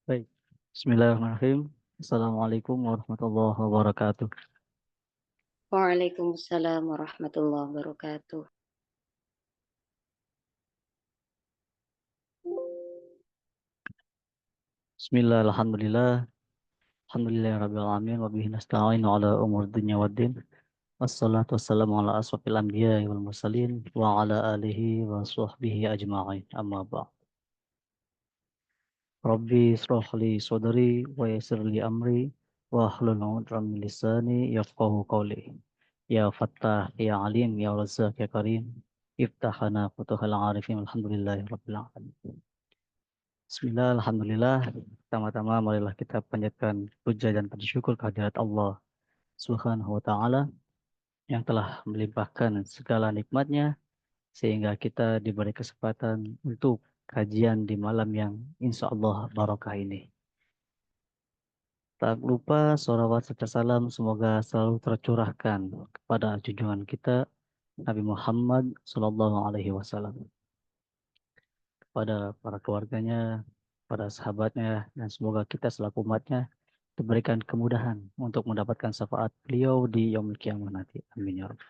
Baik. Bismillahirrahmanirrahim. Assalamualaikum warahmatullahi wabarakatuh. Waalaikumsalam warahmatullahi wabarakatuh. Bismillah, alhamdulillah. Alhamdulillahirabbil alamin wa bihi nasta'inu ala umur dunya waddin. Wassalatu wassalamu ala asrofil anbiya'i wal mursalin wa ala alihi wa sahbihi ajma'in. Amma ba'd. Rabbi israh li sadri wa yassir li amri wa hlul 'uqdatam min lisani yafqahu qawli. Ya Fattah, ya Alim, ya Razzaq, ya Karim. Iftahana futuhal arifin alhamdulillahirabbil alamin. Bismillah, Alhamdulillah. Pertama-tama marilah kita panjatkan puja dan puji syukur kehadirat Allah Subhanahu wa Ta'ala yang telah melimpahkan segala nikmatnya sehingga kita diberi kesempatan untuk kajian di malam yang insya Allah barokah ini. Tak lupa sholawat serta salam semoga selalu tercurahkan kepada junjungan kita Nabi Muhammad Sallallahu Alaihi Wasallam, kepada para keluarganya, para sahabatnya, dan semoga kita selaku umatnya diberikan kemudahan untuk mendapatkan syafaat beliau di yaumul kiamah nanti. Amin ya Rabb.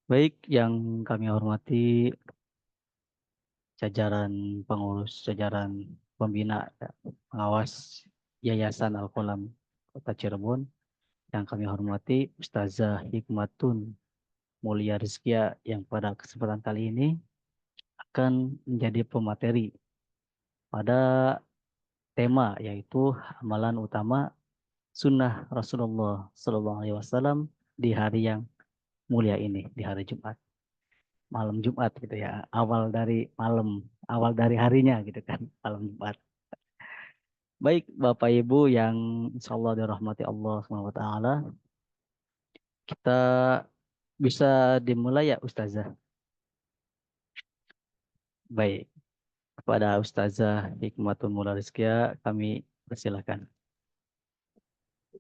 Baik, yang kami hormati jajaran pengurus, jajaran pembina, ya, pengawas Yayasan Al-Qalam Kota Cirebon, yang kami hormati Ustazah Hikmatun Mulia Rizkia yang pada kesempatan kali ini akan menjadi pemateri pada tema yaitu amalan utama sunnah Rasulullah Sallallahu Alaihi Wasallam di hari yang mulia ini, di hari Jumat, malam Jumat gitu ya, awal dari harinya gitu kan, malam Jumat. Baik Bapak Ibu yang insya Allah dirahmati Allah Subhanahu Wa Taala, kita bisa dimulai ya Ustazah. Baik, kepada Ustazah Hikmatul Mularizkia kami persilakan.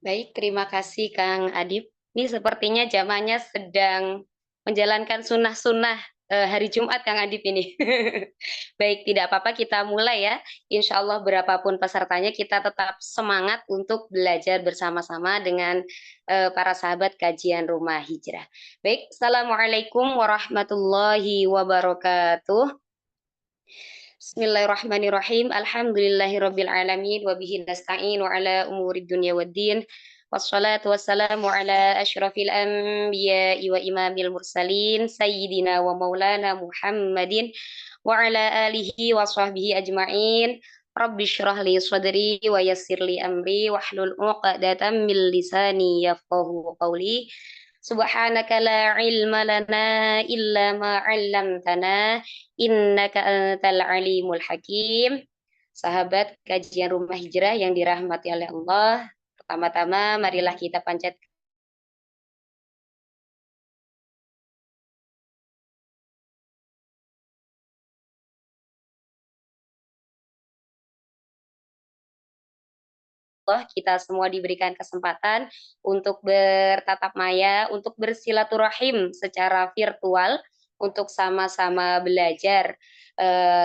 Baik, terima kasih Kang Adib. Ini sepertinya jamaahnya sedang menjalankan sunnah-sunnah hari Jumat Kang Adib ini. Baik, tidak apa-apa kita mulai ya. Insya Allah berapapun pesertanya kita tetap semangat untuk belajar bersama-sama dengan para sahabat kajian Rumah Hijrah. Baik, Assalamualaikum warahmatullahi wabarakatuh. Bismillahirrahmanirrahim. Alhamdulillahirabbil alamin wa bihi nasta'in wa ala umurid dunya waddin. Wassalatu wassalamu ala asyrafil anbiya'i wa imamil mursalin sayyidina wa maulana Muhammadin wa ala alihi wa sahbihi ajma'in. Rabbi syrah li sadri wa yassir li amri wahlul 'uqdatam min lisani yafqahu qawli. Subhanaka la ilma lana illa ma 'allamtana innaka antal alimul hakim. Sahabat kajian Rumah Hijrah yang dirahmati oleh Allah, pertama-tama marilah kita panjatkan Allah, kita semua diberikan kesempatan untuk bertatap maya, untuk bersilaturahim secara virtual, untuk sama-sama belajar.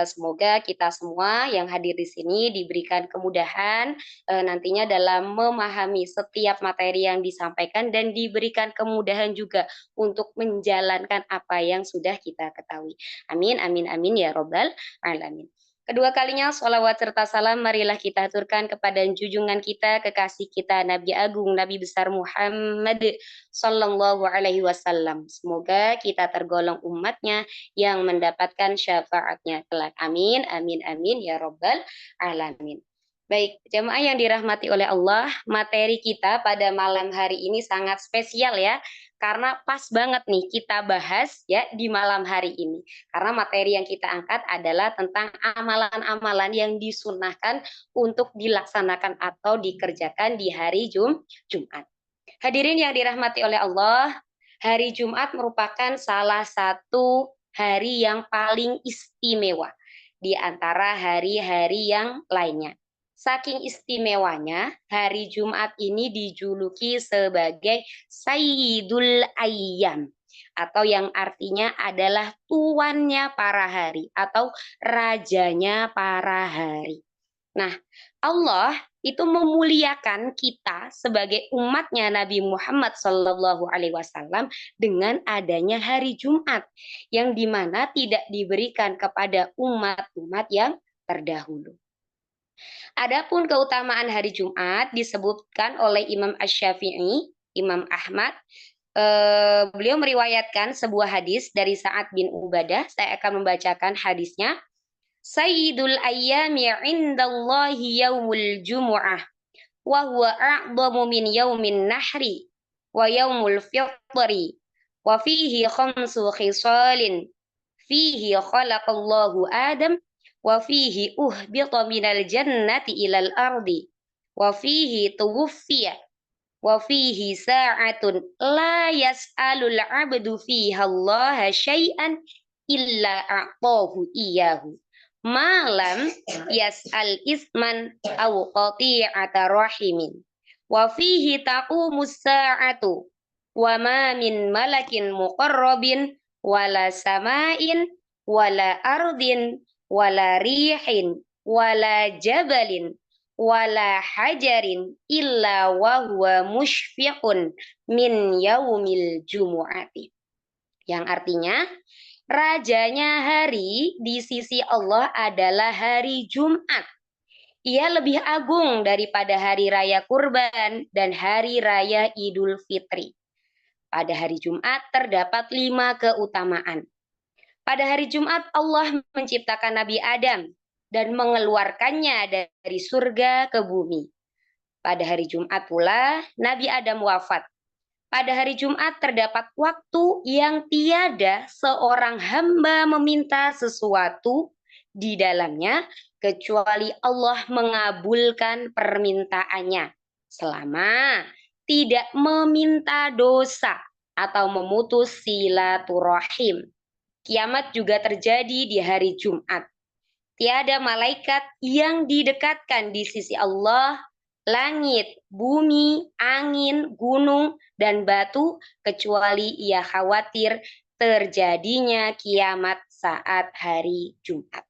Semoga kita semua yang hadir di sini diberikan kemudahan nantinya dalam memahami setiap materi yang disampaikan dan diberikan kemudahan juga untuk menjalankan apa yang sudah kita ketahui. Amin, amin, amin ya robbal alamin. Kedua kalinya sholawat serta salam marilah kita aturkan kepada junjungan kita, kekasih kita, Nabi Agung, Nabi besar Muhammad Sallallahu Alaihi Wasallam. Semoga kita tergolong umatnya yang mendapatkan syafaatnya kelak. Amin, amin, amin ya robbal alamin. Baik, jemaah yang dirahmati oleh Allah, materi kita pada malam hari ini sangat spesial ya, karena pas banget nih kita bahas ya di malam hari ini. Karena materi yang kita angkat adalah tentang amalan-amalan yang disunahkan untuk dilaksanakan atau dikerjakan di hari Jumat. Hadirin yang dirahmati oleh Allah, hari Jumat merupakan salah satu hari yang paling istimewa di antara hari-hari yang lainnya. Saking istimewanya, hari Jumat ini dijuluki sebagai Sayyidul Ayyam atau yang artinya adalah tuannya para hari atau rajanya para hari. Nah, Allah itu memuliakan kita sebagai umatnya Nabi Muhammad Sallallahu Alaihi Wasallam dengan adanya hari Jumat, yang dimana tidak diberikan kepada umat-umat yang terdahulu. Adapun keutamaan hari Jumat disebutkan oleh Imam Asy-Syafi'i, Imam Ahmad. Beliau meriwayatkan sebuah hadis dari Sa'ad bin Ubadah. Saya akan membacakan hadisnya. Sayyidul ayyami indallahi yaumul jumu'ah wa huwa a'dhamu min yaumin nahri wa yaumul fitri wa fihi khamsu khisalin fihi khalaqallahu Adam wa fihi uhbita minal jannati ilal ardi wa fihi tuwuffiya wa fihi sa'atun la yas'alul 'abdu fiha Allah syai'an illa a'tahu iyyahu malam yas'al isman aw qati'ata rahimin wa fihi taqumus sa'atu wa ma min malakin muqarrabin wala sama'in wala ardin wala rihin wala jabalin wala hajarin illa wa huwa musyfiqun min yaumil jumu'ati, yang artinya rajanya hari di sisi Allah adalah hari Jumat. Ia lebih agung daripada hari raya Kurban dan hari raya Idul Fitri. Pada hari Jumat terdapat 5 keutamaan. Pada hari Jumat Allah menciptakan Nabi Adam dan mengeluarkannya dari surga ke bumi. Pada hari Jumat pula Nabi Adam wafat. Pada hari Jumat terdapat waktu yang tiada seorang hamba meminta sesuatu di dalamnya kecuali Allah mengabulkan permintaannya selama tidak meminta dosa atau memutus silaturahim. Kiamat juga terjadi di hari Jumat. Tiada malaikat yang didekatkan di sisi Allah, langit, bumi, angin, gunung, dan batu, kecuali ia khawatir terjadinya kiamat saat hari Jumat.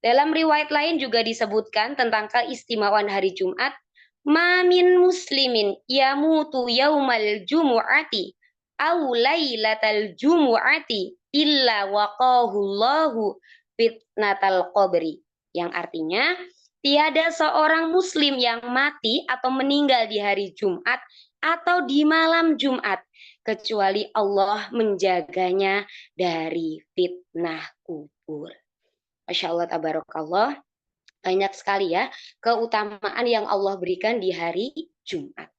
Dalam riwayat lain juga disebutkan tentang keistimewaan hari Jumat, ma min muslimin yamutu yaumal jumu'ati aw lailatal jumu'ati illa waqahu Allahu fitnatal qabri, yang artinya tiada seorang muslim yang mati atau meninggal di hari Jumat atau di malam Jumat kecuali Allah menjaganya dari fitnah kubur. Masya Allah, tabarakallah. Banyak sekali ya keutamaan yang Allah berikan di hari Jumat.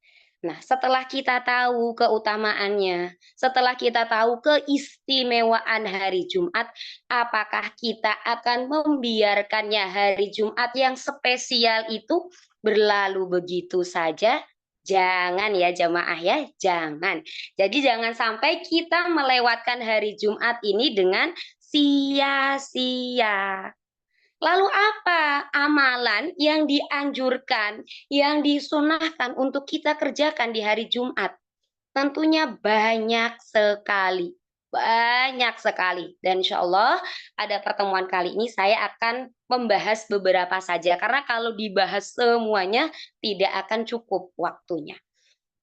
Nah, setelah kita tahu keutamaannya, setelah kita tahu keistimewaan hari Jumat, apakah kita akan membiarkannya hari Jumat yang spesial itu berlalu begitu saja? Jangan ya jamaah ya, jangan. Jadi jangan sampai kita melewatkan hari Jumat ini dengan sia-sia. Lalu apa amalan yang dianjurkan, yang disunahkan untuk kita kerjakan di hari Jumat? Tentunya banyak sekali. Banyak sekali. Dan insya Allah pada pertemuan kali ini saya akan membahas beberapa saja. Karena kalau dibahas semuanya tidak akan cukup waktunya.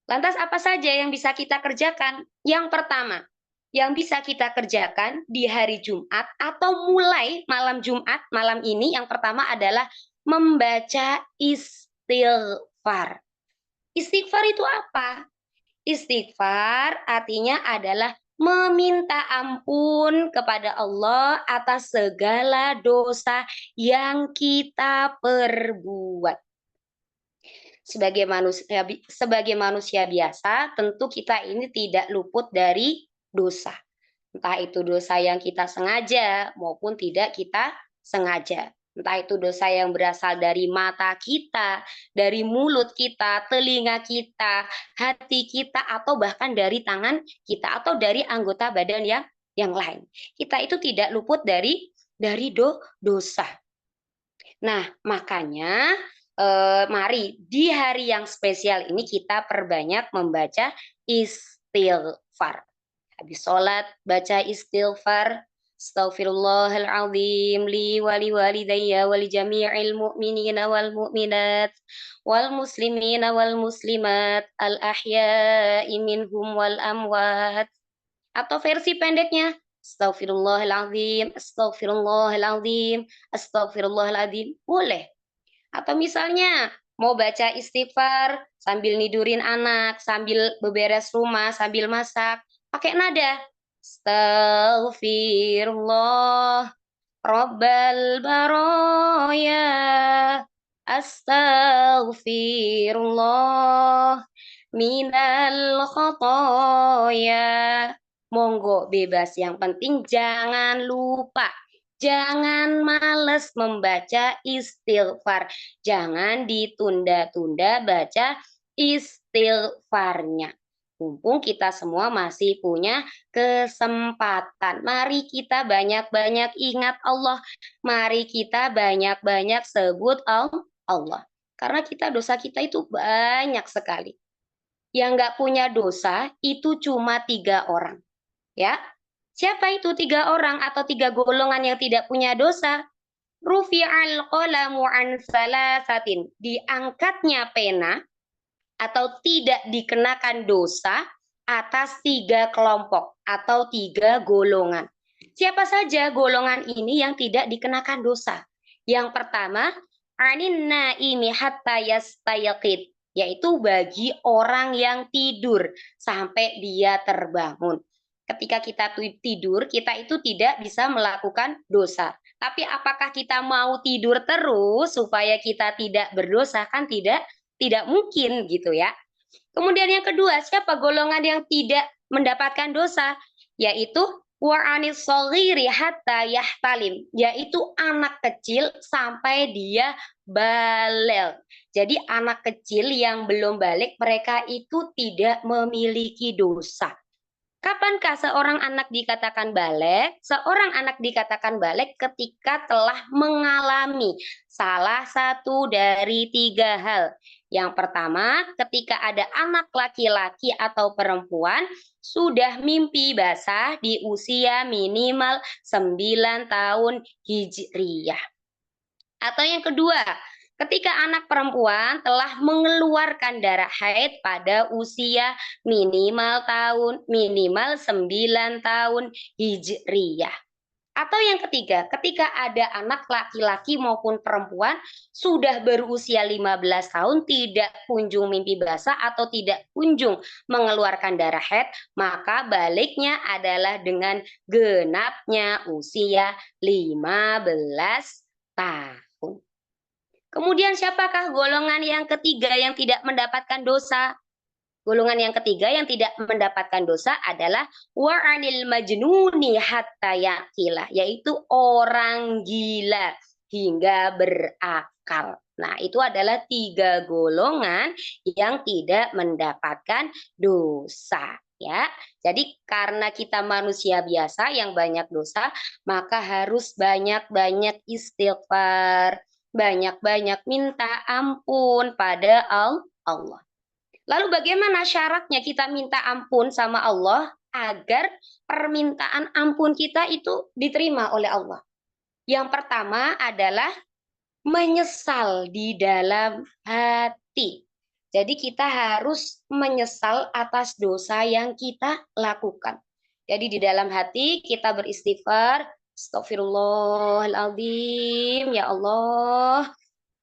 Lantas apa saja yang bisa kita kerjakan? Yang pertama, yang bisa kita kerjakan di hari Jumat atau mulai malam Jumat, malam ini yang pertama adalah membaca istighfar. Istighfar itu apa? Istighfar artinya adalah meminta ampun kepada Allah atas segala dosa yang kita perbuat. Sebagai manusia biasa, tentu kita ini tidak luput dari dosa. Entah itu dosa yang kita sengaja maupun tidak kita sengaja. Entah itu dosa yang berasal dari mata kita, dari mulut kita, telinga kita, hati kita, atau bahkan dari tangan kita atau dari anggota badan yang lain. Kita itu tidak luput dari dosa. Nah, makanya mari di hari yang spesial ini kita perbanyak membaca istighfar. Habis sholat baca istighfar, Astaghfirullahal azim li wa liwalidayya wa li jami'il mu'minina wal mu'minat wal muslimina wal muslimat al ahya'i minhum wal amwat. Atau versi pendeknya, Astaghfirullahaladzim, Astaghfirullahaladzim, Astaghfirullahaladzim, boleh. Atau misalnya mau baca istighfar sambil nidurin anak, sambil beberes rumah, sambil masak, pakai nada. Astaghfirullah, Rabbal baroya, Astaghfirullah, minal khotoya. Monggo bebas, yang penting jangan lupa. Jangan males membaca istighfar. Jangan ditunda-tunda baca istighfarnya. Mumpung kita semua masih punya kesempatan. Mari kita banyak-banyak ingat Allah. Mari kita banyak-banyak sebut Allah. Karena dosa kita itu banyak sekali. Yang nggak punya dosa itu cuma 3 orang. Ya, siapa itu 3 orang atau 3 golongan yang tidak punya dosa? Rufi'al qalamu an salasatin. Diangkatnya pena atau tidak dikenakan dosa atas 3 kelompok atau 3 golongan. Siapa saja golongan ini yang tidak dikenakan dosa? Yang pertama, anin naimi hatta yastayqid, yaitu bagi orang yang tidur sampai dia terbangun. Ketika kita tidur, kita itu tidak bisa melakukan dosa. Tapi apakah kita mau tidur terus supaya kita tidak berdosa? Kan tidak mungkin gitu ya. Kemudian yang kedua, siapa golongan yang tidak mendapatkan dosa? Yaitu wa'anis shaghiri hatta yahtalim, yaitu anak kecil sampai dia balik. Jadi anak kecil yang belum balik, mereka itu tidak memiliki dosa. Kapankah seorang anak dikatakan balik? Seorang anak dikatakan balik ketika telah mengalami salah satu dari 3 hal. Yang pertama, ketika ada anak laki-laki atau perempuan sudah mimpi basah di usia minimal 9 tahun Hijriyah. Atau yang kedua, ketika anak perempuan telah mengeluarkan darah haid pada usia minimal 9 tahun Hijriyah. Atau yang ketiga, ketika ada anak laki-laki maupun perempuan sudah berusia 15 tahun tidak kunjung mimpi basah atau tidak kunjung mengeluarkan darah haid, maka baliknya adalah dengan genapnya usia 15 tahun. Kemudian siapakah golongan yang ketiga yang tidak mendapatkan dosa? Golongan yang ketiga yang tidak mendapatkan dosa adalah wa'anil majnuni hatta yaqilah, yaitu orang gila hingga berakal. Nah, itu adalah 3 golongan yang tidak mendapatkan dosa. Ya, jadi karena kita manusia biasa yang banyak dosa, maka harus banyak-banyak istighfar, banyak-banyak minta ampun pada Allah. Lalu bagaimana syaratnya kita minta ampun sama Allah agar permintaan ampun kita itu diterima oleh Allah? Yang pertama adalah menyesal di dalam hati. Jadi kita harus menyesal atas dosa yang kita lakukan. Jadi di dalam hati kita beristighfar, Astaghfirullahaladzim, ya Allah,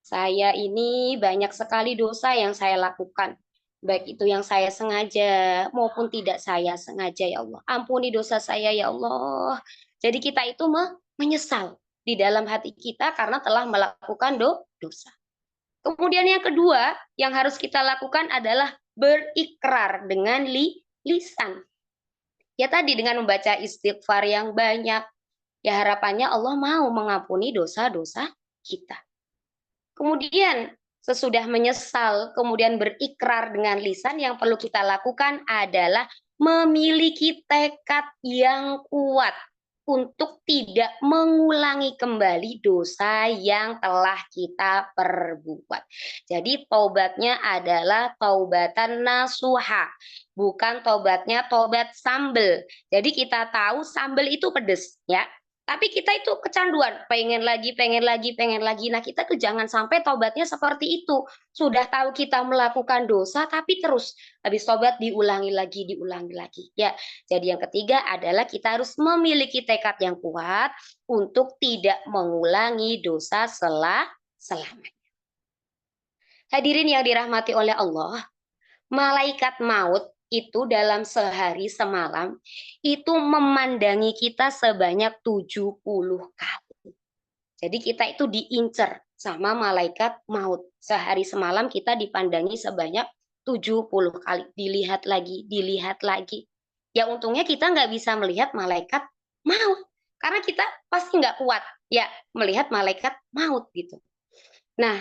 saya ini banyak sekali dosa yang saya lakukan. Baik itu yang saya sengaja maupun tidak saya sengaja, ya Allah. Ampuni dosa saya, ya Allah. Jadi kita itu menyesal di dalam hati kita karena telah melakukan dosa. Kemudian yang kedua yang harus kita lakukan adalah berikrar dengan lisan. Ya tadi dengan membaca istighfar yang banyak. Ya harapannya Allah mau mengampuni dosa-dosa kita. Kemudian sesudah menyesal, kemudian berikrar dengan lisan, yang perlu kita lakukan adalah memiliki tekad yang kuat untuk tidak mengulangi kembali dosa yang telah kita perbuat. Jadi taubatnya adalah taubatan nasuha, bukan taubatnya taubat sambel. Jadi kita tahu sambel itu pedes, ya. Tapi kita itu kecanduan, pengen lagi, pengen lagi, pengen lagi. Nah, kita tuh jangan sampai tobatnya seperti itu. Sudah tahu kita melakukan dosa, tapi terus habis tobat diulangi lagi, diulangi lagi. Ya, jadi yang ketiga adalah kita harus memiliki tekad yang kuat untuk tidak mengulangi dosa selamanya. Hadirin yang dirahmati oleh Allah, malaikat maut itu dalam sehari semalam itu memandangi kita sebanyak 70 kali. Jadi kita itu diincer sama malaikat maut. Sehari semalam kita dipandangi sebanyak 70 kali. Dilihat lagi, dilihat lagi. Ya untungnya kita nggak bisa melihat malaikat maut. Karena kita pasti nggak kuat ya melihat malaikat maut gitu. Nah,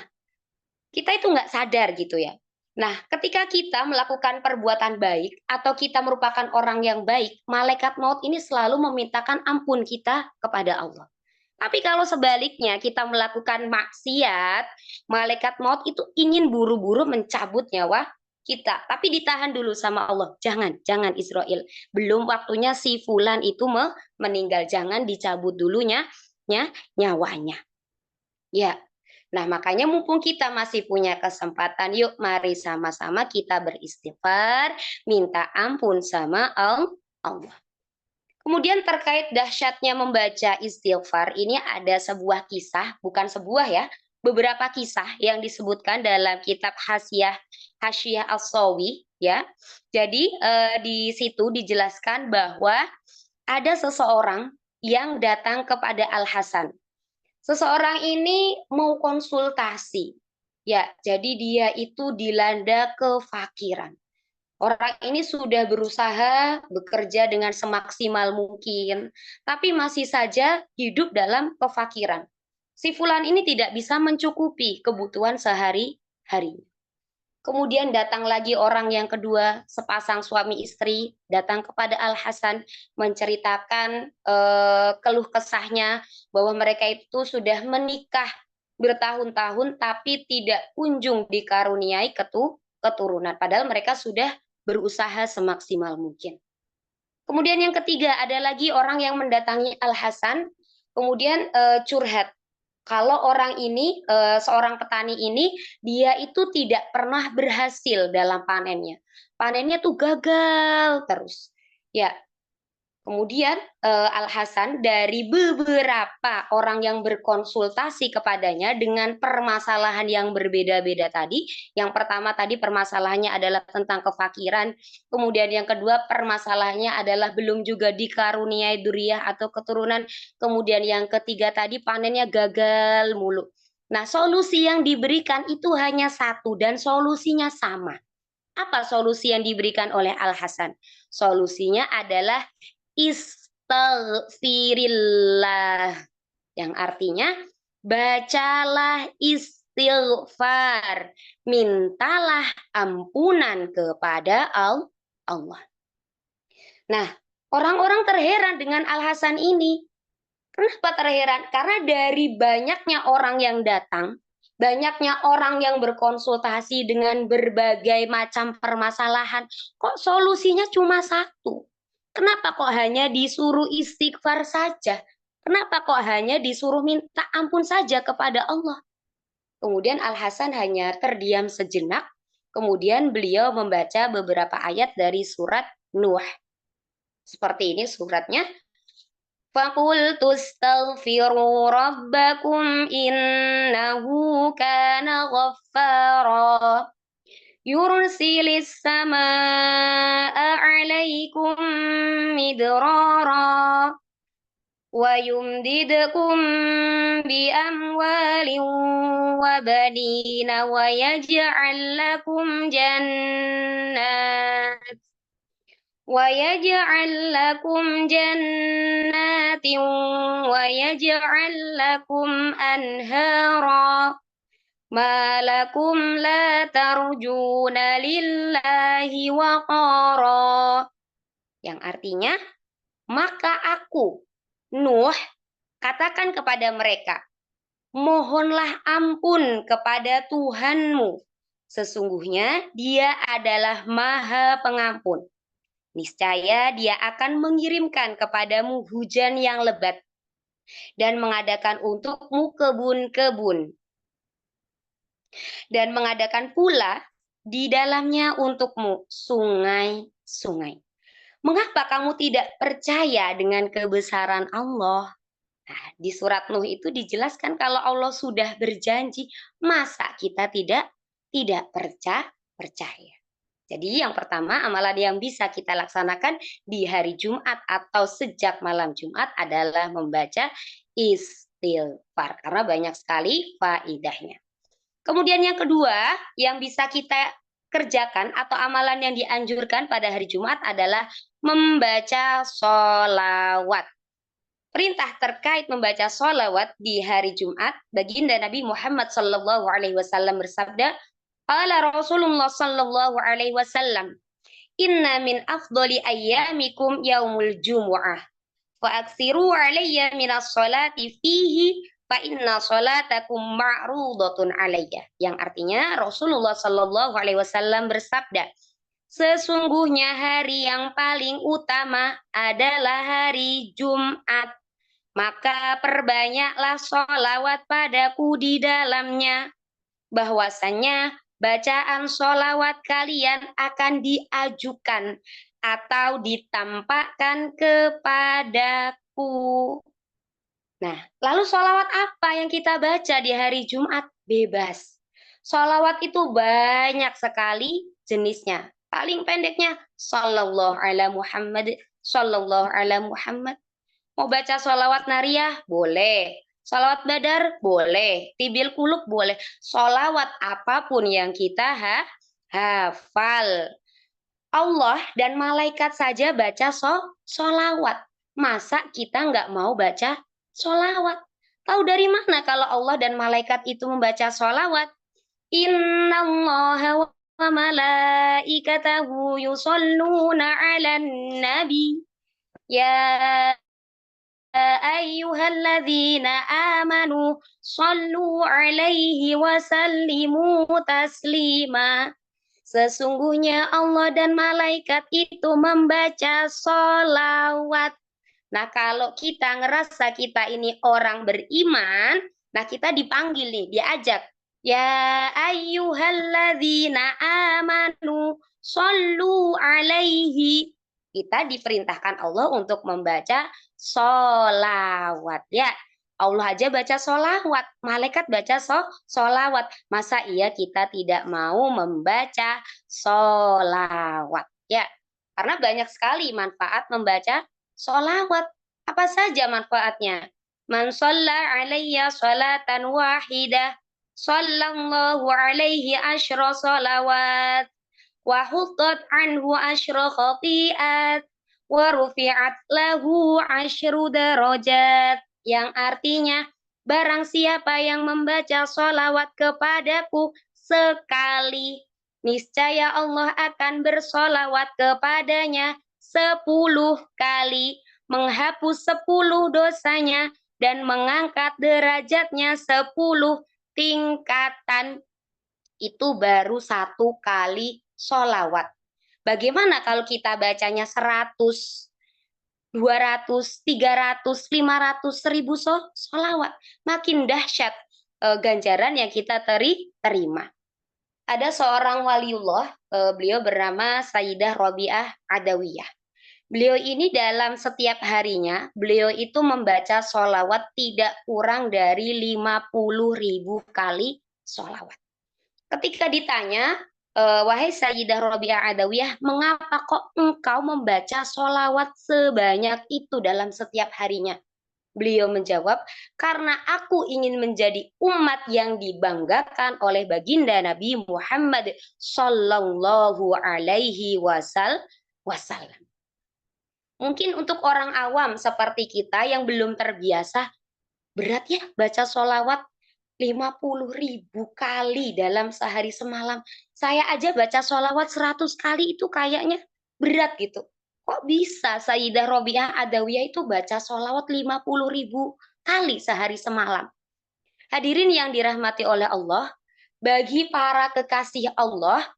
kita itu nggak sadar gitu ya. Nah, ketika kita melakukan perbuatan baik atau kita merupakan orang yang baik, malaikat maut ini selalu memintakan ampun kita kepada Allah. Tapi kalau sebaliknya kita melakukan maksiat, malaikat maut itu ingin buru-buru mencabut nyawa kita. Tapi ditahan dulu sama Allah. Jangan, jangan Israel. Belum waktunya si fulan itu meninggal. Jangan dicabut dulunya nyawanya. Ya, nah, makanya mumpung kita masih punya kesempatan, yuk mari sama-sama kita beristighfar, minta ampun sama Allah. Kemudian terkait dahsyatnya membaca istighfar, ini ada sebuah kisah, bukan sebuah ya, beberapa kisah yang disebutkan dalam kitab Hasyiah As-Sawi ya. Jadi di situ dijelaskan bahwa ada seseorang yang datang kepada Al-Hasan. Seseorang ini mau konsultasi. Ya, jadi dia itu dilanda kefakiran. Orang ini sudah berusaha bekerja dengan semaksimal mungkin, tapi masih saja hidup dalam kefakiran. Si fulan ini tidak bisa mencukupi kebutuhan sehari-hari. Kemudian datang lagi orang yang kedua, sepasang suami istri datang kepada Al-Hasan menceritakan keluh kesahnya bahwa mereka itu sudah menikah bertahun-tahun tapi tidak kunjung dikaruniai keturunan. Padahal mereka sudah berusaha semaksimal mungkin. Kemudian yang ketiga ada lagi orang yang mendatangi Al-Hasan kemudian curhat kalau orang ini, seorang petani ini, dia itu tidak pernah berhasil dalam panennya. Panennya tuh gagal terus. Ya, kemudian Al-Hasan dari beberapa orang yang berkonsultasi kepadanya dengan permasalahan yang berbeda-beda tadi. Yang pertama tadi permasalahannya adalah tentang kefakiran. Kemudian yang kedua permasalahannya adalah belum juga dikaruniai dzurriyyah atau keturunan. Kemudian yang ketiga tadi panennya gagal mulu. Nah, solusi yang diberikan itu hanya satu dan solusinya sama. Apa solusi yang diberikan oleh Al-Hasan? Solusinya adalah istaghfirillah, yang artinya bacalah istighfar, mintalah ampunan kepada Allah. Nah, orang-orang terheran dengan Al-Hasan ini. Kenapa terheran? Karena dari banyaknya orang yang datang, banyaknya orang yang berkonsultasi dengan berbagai macam permasalahan, kok solusinya cuma satu? Kenapa kok hanya disuruh istighfar saja? Kenapa kok hanya disuruh minta ampun saja kepada Allah? Kemudian Al-Hasan hanya terdiam sejenak, kemudian beliau membaca beberapa ayat dari surat Nuh. Seperti ini suratnya. فَقُلْتُ اسْتَغْفِرُوا رَبَّكُمْ إِنَّهُ كَانَ غَفَّارًا يُرْسِلِ السَّمَاءَ عَلَيْكُمْ مِدْرَارًا وَيُمْدِدْكُمْ بِأَمْوَالٍ وَبَنِينَ وَيَجْعَلْ لَكُمْ جَنَّاتٍ وَيَجْعَلْ لَكُمْ أَنْهَارًا مَا لَكُمْ لَا تَرْجُونَ لِلَّهِ وَقَارًا. Yang artinya, maka aku, Nuh, katakan kepada mereka, mohonlah ampun kepada Tuhanmu. Sesungguhnya Dia adalah Maha Pengampun. Niscaya Dia akan mengirimkan kepadamu hujan yang lebat dan mengadakan untukmu kebun-kebun, dan mengadakan pula di dalamnya untukmu sungai-sungai. Mengapa kamu tidak percaya dengan kebesaran Allah? Nah, di surat Nuh itu dijelaskan kalau Allah sudah berjanji, masa kita tidak percaya. Jadi yang pertama, amalan yang bisa kita laksanakan di hari Jumat atau sejak malam Jumat adalah membaca istighfar karena banyak sekali faidahnya. Kemudian yang kedua yang bisa kita kerjakan atau amalan yang dianjurkan pada hari Jumat adalah membaca sholawat. Perintah terkait membaca sholawat di hari Jumat, baginda Nabi Muhammad SAW bersabda, qala Rasulullah SAW, inna min afdoli ayyamikum yaumul jumu'ah, fa'aksiru alayya minas sholati fihi, fa inna sholatakum ma'rudatun alayya. Yang artinya Rasulullah SAW bersabda, sesungguhnya hari yang paling utama adalah hari Jumat. Maka perbanyaklah sholawat padaku di dalamnya. Bahwasannya bacaan sholawat kalian akan diajukan atau ditampakkan kepadaku. Nah, lalu sholawat apa yang kita baca di hari Jumat? Bebas. Sholawat itu banyak sekali jenisnya. Paling pendeknya, Sallallahu ala Muhammad, Sallallahu ala Muhammad. Mau baca sholawat nariyah? Boleh. Sholawat badar? Boleh. Tibil kulub? Boleh. Sholawat apapun yang kita hafal. Allah dan malaikat saja baca sholawat. Masa kita nggak mau baca sholawat? Tahu dari mana kalau Allah dan malaikat itu membaca sholawat? Inna Allah wa malaikatahu yusalluna ala nabi. Ya ayyuhalladzina amanu sallu alaihi wa sallimu taslima. Sesungguhnya Allah dan malaikat itu membaca sholawat. Nah, kalau kita ngerasa kita ini orang beriman, nah kita dipanggil nih, diajak. Ya ayyuhalladzina amanu sallu alaihi. Kita diperintahkan Allah untuk membaca sholawat. Ya, Allah aja baca sholawat, malaikat baca sholawat. Masa iya kita tidak mau membaca sholawat? Ya, karena banyak sekali manfaat membaca sholawat. Apa saja manfaatnya? Man sholla alayya sholatan wahidah, sallallahu alaihi asyra sholawat, wa hutat anhu asyra khati'at, wa rufi'at lahu asyru darajat. Yang artinya, barang siapa yang membaca sholawat kepadaku sekali, niscaya Allah akan bersolawat kepadanya 10 kali, menghapus 10 dosanya, dan mengangkat derajatnya 10 tingkatan. Itu baru 1 kali sholawat. Bagaimana kalau kita bacanya 100, 200, 300, 500, 1000 sholawat? Makin dahsyat ganjaran yang kita terima. Ada seorang waliullah, beliau bernama Sayyidah Robiah Adawiyah. Beliau ini dalam setiap harinya, beliau itu membaca sholawat tidak kurang dari 50.000 kali sholawat. Ketika ditanya, wahai Sayyidah Robiah Adawiyah, mengapa kok engkau membaca sholawat sebanyak itu dalam setiap harinya? Beliau menjawab, karena aku ingin menjadi umat yang dibanggakan oleh baginda Nabi Muhammad Sallallahu Alaihi Wasallam. Mungkin untuk orang awam seperti kita yang belum terbiasa, berat ya baca sholawat 50.000 kali dalam sehari semalam. Saya aja baca sholawat 100 kali itu kayaknya berat gitu. Kok bisa Sayyidah Robiah Adawiyah itu baca sholawat 50.000 kali sehari semalam? Hadirin yang dirahmati oleh Allah, bagi para kekasih Allah,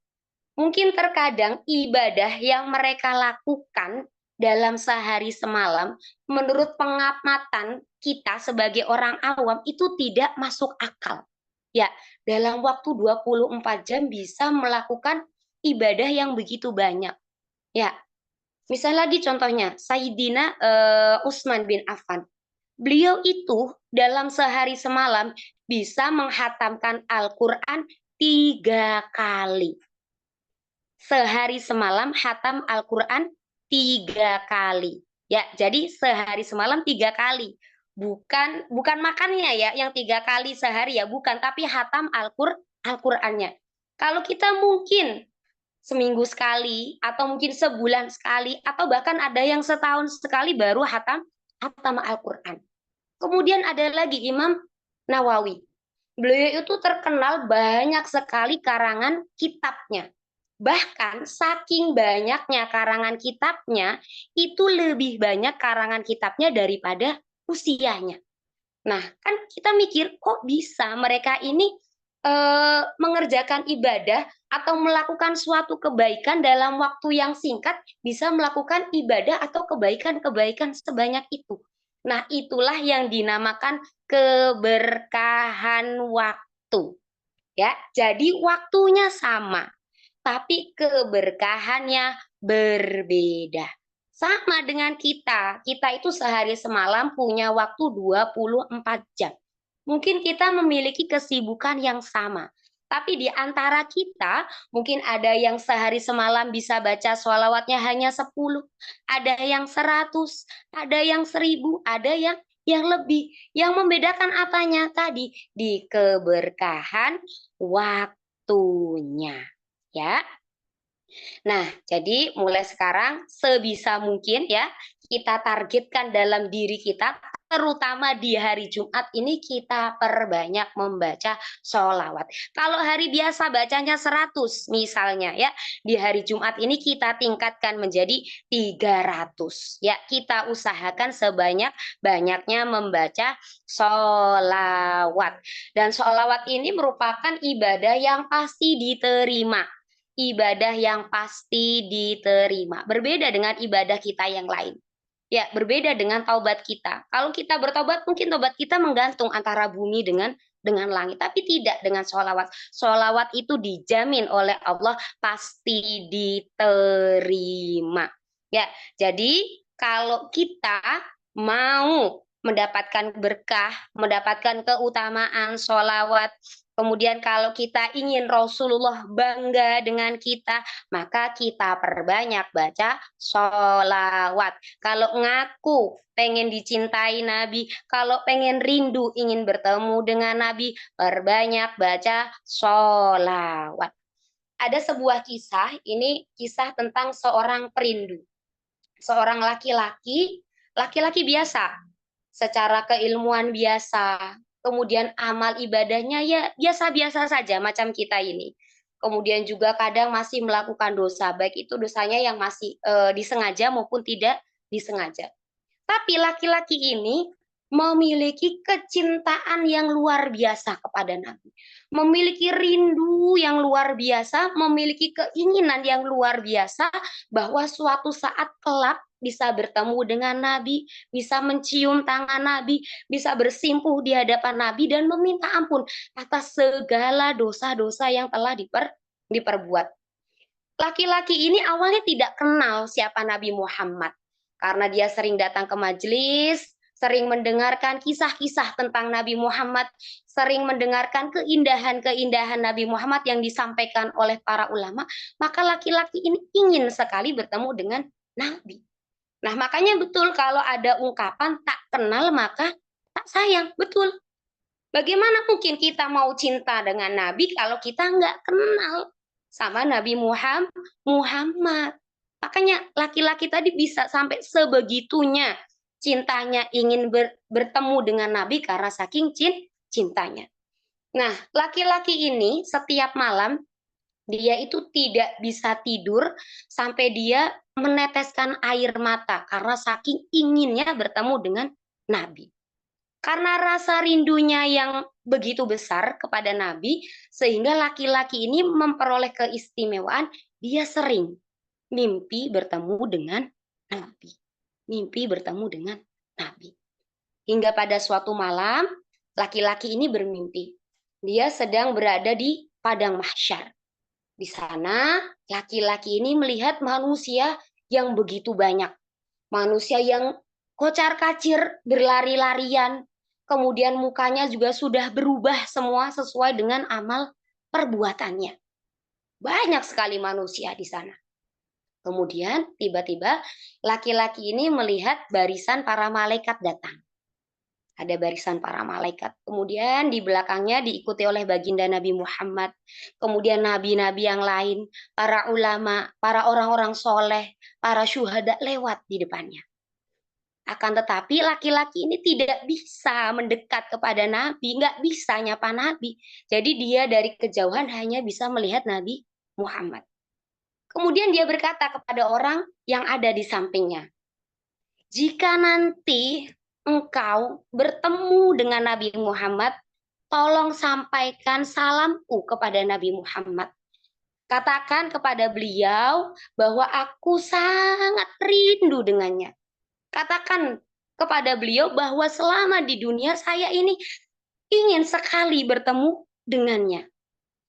mungkin terkadang ibadah yang mereka lakukan dalam sehari semalam, menurut pengamatan kita sebagai orang awam itu tidak masuk akal. Ya, dalam waktu 24 jam bisa melakukan ibadah yang begitu banyak. Ya, misal lagi contohnya, Sayyidina Utsman bin Affan. Beliau itu dalam sehari semalam bisa menghatamkan Al-Quran 3 kali. Sehari semalam hatam Al-Quran 3 kali. Ya, jadi sehari semalam 3 kali. Bukan makannya ya, yang 3 kali sehari ya, bukan. Tapi hatam Al-Qurannya. Kalau kita mungkin seminggu sekali, atau mungkin sebulan sekali, atau bahkan ada yang setahun sekali baru hatam Al-Quran. Kemudian ada lagi Imam Nawawi. Beliau itu terkenal banyak sekali karangan kitabnya. Bahkan saking banyaknya karangan kitabnya, itu lebih banyak karangan kitabnya daripada usianya. Nah, kan kita mikir, kok bisa mereka ini mengerjakan ibadah atau melakukan suatu kebaikan dalam waktu yang singkat, bisa melakukan ibadah atau kebaikan-kebaikan sebanyak itu. Nah, itulah yang dinamakan keberkahan waktu. Ya, jadi waktunya sama, tapi keberkahannya berbeda. Sama dengan kita itu sehari semalam punya waktu 24 jam. Mungkin kita memiliki kesibukan yang sama, tapi di antara kita mungkin ada yang sehari semalam bisa baca sholawatnya hanya 10, ada yang 100, ada yang 1000, ada yang lebih. Yang membedakan apanya tadi? Di keberkahan waktunya. Ya. Nah, jadi mulai sekarang sebisa mungkin ya kita targetkan dalam diri kita, terutama di hari Jumat ini kita perbanyak membaca sholawat. Kalau hari biasa bacanya 100 misalnya ya, di hari Jumat ini kita tingkatkan menjadi 300. Ya, kita usahakan sebanyak-banyaknya membaca sholawat. Dan sholawat ini merupakan ibadah yang pasti diterima, ibadah yang pasti diterima. Berbeda dengan ibadah kita yang lain. Ya, berbeda dengan taubat kita. Kalau kita bertobat, mungkin tobat kita menggantung antara bumi dengan langit, tapi tidak dengan sholawat. Sholawat itu dijamin oleh Allah pasti diterima. Ya, jadi kalau kita mau mendapatkan berkah, mendapatkan keutamaan sholawat, kemudian kalau kita ingin Rasulullah bangga dengan kita, maka kita perbanyak baca sholawat. Kalau ngaku pengen dicintai Nabi, kalau pengen rindu ingin bertemu dengan Nabi, perbanyak baca sholawat. Ada sebuah kisah, ini kisah tentang seorang perindu. Seorang laki-laki biasa, secara keilmuan biasa, kemudian amal ibadahnya ya biasa-biasa saja macam kita ini. Kemudian juga kadang masih melakukan dosa, baik itu dosanya yang masih disengaja maupun tidak disengaja. Tapi laki-laki ini memiliki kecintaan yang luar biasa kepada Nabi. Memiliki rindu yang luar biasa, memiliki keinginan yang luar biasa bahwa suatu saat kelak bisa bertemu dengan Nabi, bisa mencium tangan Nabi, bisa bersimpuh di hadapan Nabi dan meminta ampun atas segala dosa-dosa yang telah diperbuat. Laki-laki ini awalnya tidak kenal siapa Nabi Muhammad, karena dia sering datang ke majelis, sering mendengarkan kisah-kisah tentang Nabi Muhammad, sering mendengarkan keindahan-keindahan Nabi Muhammad yang disampaikan oleh para ulama, maka laki-laki ini ingin sekali bertemu dengan Nabi. Nah, makanya betul kalau ada ungkapan tak kenal maka tak sayang, betul. Bagaimana mungkin kita mau cinta dengan Nabi kalau kita nggak kenal sama Nabi Muhammad? Makanya laki-laki tadi bisa sampai sebegitunya cintanya ingin bertemu dengan Nabi karena saking cintanya. Nah, laki-laki ini setiap malam dia itu tidak bisa tidur sampai dia meneteskan air mata karena saking inginnya bertemu dengan Nabi. Karena rasa rindunya yang begitu besar kepada Nabi, sehingga laki-laki ini memperoleh keistimewaan, dia sering mimpi bertemu dengan Nabi. Mimpi bertemu dengan Nabi. Hingga pada suatu malam, laki-laki ini bermimpi. Dia sedang berada di padang mahsyar. Di sana, laki-laki ini melihat manusia yang begitu banyak. Manusia yang kocar-kacir, berlari-larian. Kemudian mukanya juga sudah berubah semua sesuai dengan amal perbuatannya. Banyak sekali manusia di sana. Kemudian tiba-tiba laki-laki ini melihat barisan para malaikat datang. Ada barisan para malaikat. Kemudian di belakangnya diikuti oleh baginda Nabi Muhammad. Kemudian nabi-nabi yang lain, para ulama, para orang-orang soleh, para syuhada lewat di depannya. Akan tetapi laki-laki ini tidak bisa mendekat kepada Nabi, nggak bisa nyapa Nabi. Jadi dia dari kejauhan hanya bisa melihat Nabi Muhammad. Kemudian dia berkata kepada orang yang ada di sampingnya, jika nanti engkau bertemu dengan Nabi Muhammad, tolong sampaikan salamku kepada Nabi Muhammad. Katakan kepada beliau bahwa aku sangat rindu dengannya. Katakan kepada beliau bahwa selama di dunia saya ini ingin sekali bertemu dengannya.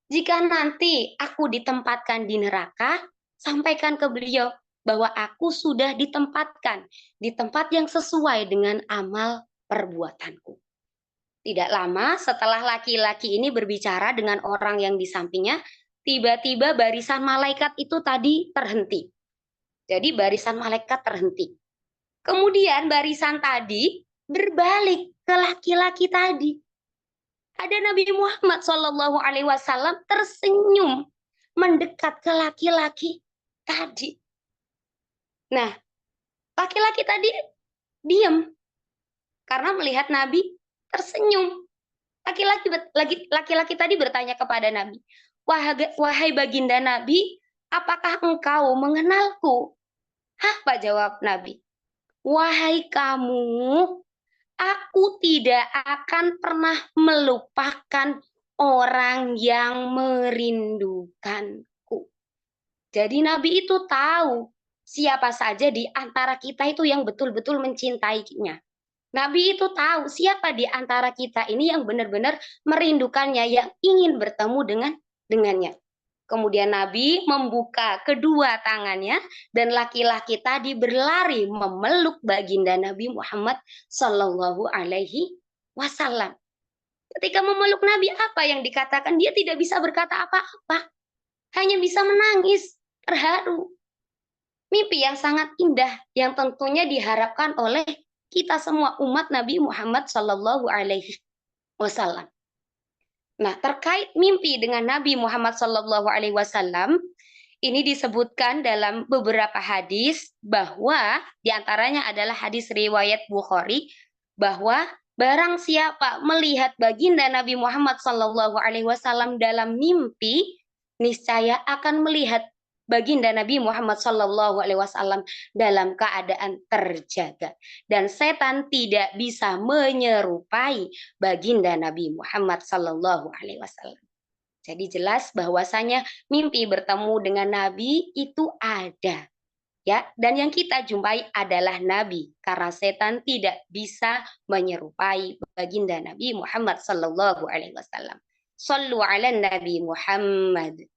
Jika nanti aku ditempatkan di neraka, sampaikan ke beliau bahwa aku sudah ditempatkan di tempat yang sesuai dengan amal perbuatanku. Tidak lama setelah laki-laki ini berbicara dengan orang yang di sampingnya, tiba-tiba barisan malaikat itu tadi terhenti. Jadi barisan malaikat terhenti. Kemudian barisan tadi berbalik ke laki-laki tadi. Ada Nabi Muhammad SAW tersenyum mendekat ke laki-laki tadi. Nah, laki-laki tadi diam karena melihat Nabi tersenyum. Laki-laki tadi bertanya kepada Nabi, wahai baginda Nabi, apakah engkau mengenalku? Apa jawab Nabi? Wahai kamu, aku tidak akan pernah melupakan orang yang merindukanku. Jadi Nabi itu tahu siapa saja di antara kita itu yang betul-betul mencintainya. Nabi itu tahu siapa di antara kita ini yang benar-benar merindukannya, yang ingin bertemu dengannya. Kemudian Nabi membuka kedua tangannya dan laki-laki tadi berlari memeluk baginda Nabi Muhammad Sallallahu Alaihi Wasallam. Ketika memeluk Nabi, apa yang dikatakan? Dia tidak bisa berkata apa-apa, hanya bisa menangis, terharu. Mimpi yang sangat indah yang tentunya diharapkan oleh kita semua umat Nabi Muhammad Sallallahu Alaihi Wasallam. Nah, terkait mimpi dengan Nabi Muhammad SAW, ini disebutkan dalam beberapa hadis bahwa diantaranya adalah hadis riwayat Bukhari bahwa barang siapa melihat baginda Nabi Muhammad SAW dalam mimpi, niscaya akan melihat baginda Nabi Muhammad SAW dalam keadaan terjaga. Dan setan tidak bisa menyerupai baginda Nabi Muhammad SAW. Jadi jelas bahwasanya mimpi bertemu dengan Nabi itu ada. Ya, dan yang kita jumpai adalah Nabi karena setan tidak bisa menyerupai baginda Nabi Muhammad SAW. Sallu ala Nabi Muhammad.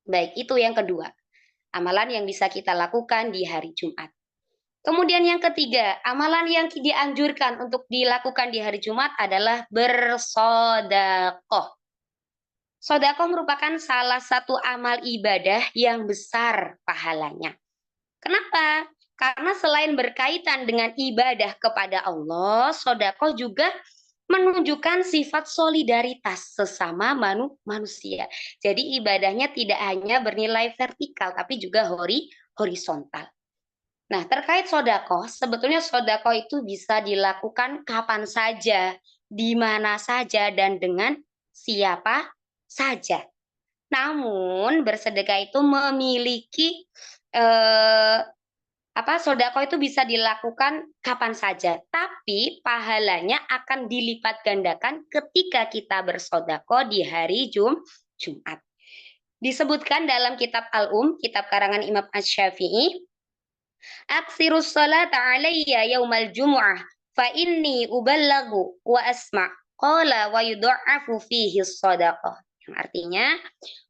Baik, itu yang kedua. Amalan yang bisa kita lakukan di hari Jumat. Kemudian yang ketiga, amalan yang dianjurkan untuk dilakukan di hari Jumat adalah bersodakoh. Sodakoh merupakan salah satu amal ibadah yang besar pahalanya. Kenapa? Karena selain berkaitan dengan ibadah kepada Allah, sodakoh juga menunjukkan sifat solidaritas sesama manusia. Jadi ibadahnya tidak hanya bernilai vertikal, tapi juga horizontal. Nah, terkait sodakoh, sebetulnya sodakoh itu bisa dilakukan kapan saja, di mana saja, dan dengan siapa saja. Namun, bersedekah itu memiliki sodako itu bisa dilakukan kapan saja, tapi pahalanya akan dilipat gandakan ketika kita bersodako di hari Jumat. Disebutkan dalam kitab Al-Um, kitab karangan Imam Asy-Syafi'i, Aksirus salata alayya yaumal jumu'ah fa inni uballagu wa asma' qala wa yudha'afu fihi shadaqah. Yang artinya,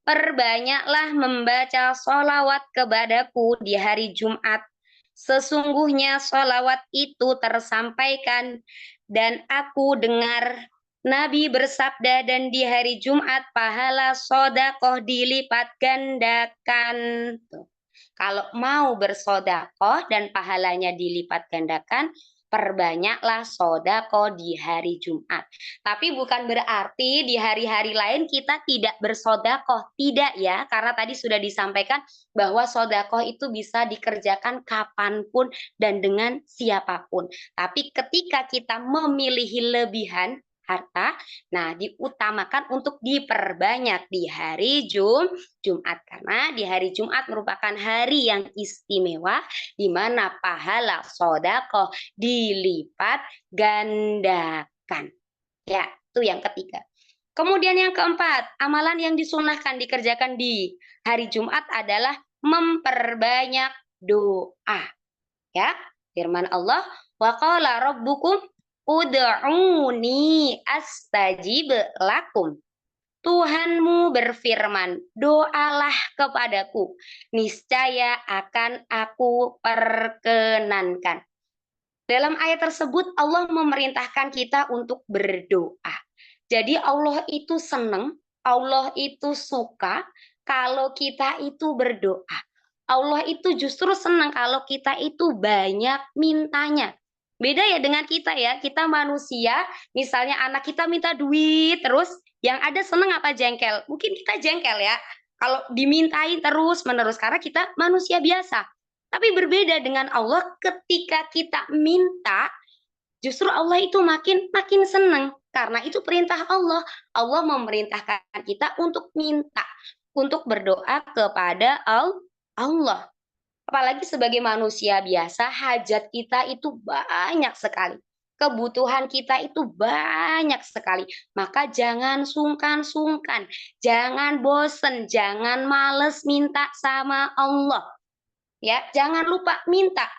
perbanyaklah membaca solawat kepadaku di hari Jumat. Sesungguhnya solawat itu tersampaikan dan aku dengar Nabi bersabda, dan di hari Jumat pahala sodakoh dilipat gandakan. Tuh. Kalau mau bersodakoh dan pahalanya dilipat gandakan, perbanyaklah sodako di hari Jumat. Tapi bukan berarti di hari-hari lain kita tidak bersodakoh. Tidak ya, karena tadi sudah disampaikan bahwa sodakoh itu bisa dikerjakan kapanpun dan dengan siapapun. Tapi ketika kita memilih lebihan harta, nah diutamakan untuk diperbanyak di hari Jumat. Karena di hari Jumat merupakan hari yang istimewa di mana pahala sodakoh dilipat gandakan. Ya, itu yang ketiga. Kemudian yang keempat, amalan yang disunahkan dikerjakan di hari Jumat adalah memperbanyak doa. Ya, firman Allah, wa qala rabbukum ud'uni astajib lakum. Tuhanmu berfirman, doalah kepadaku, niscaya akan aku perkenankan. Dalam ayat tersebut Allah memerintahkan kita untuk berdoa. Jadi Allah itu senang, Allah itu suka kalau kita itu berdoa. Allah itu justru senang kalau kita itu banyak mintanya. Beda ya dengan kita ya, kita manusia, misalnya anak kita minta duit terus, yang ada senang apa jengkel? Mungkin kita jengkel ya, kalau dimintain terus menerus, karena kita manusia biasa. Tapi berbeda dengan Allah, ketika kita minta, justru Allah itu makin makin senang karena itu perintah Allah. Allah memerintahkan kita untuk minta, untuk berdoa kepada Allah. Apalagi sebagai manusia biasa, hajat kita itu banyak sekali. Kebutuhan kita itu banyak sekali. Maka jangan sungkan-sungkan, jangan bosen, jangan males minta sama Allah. Ya, jangan lupa minta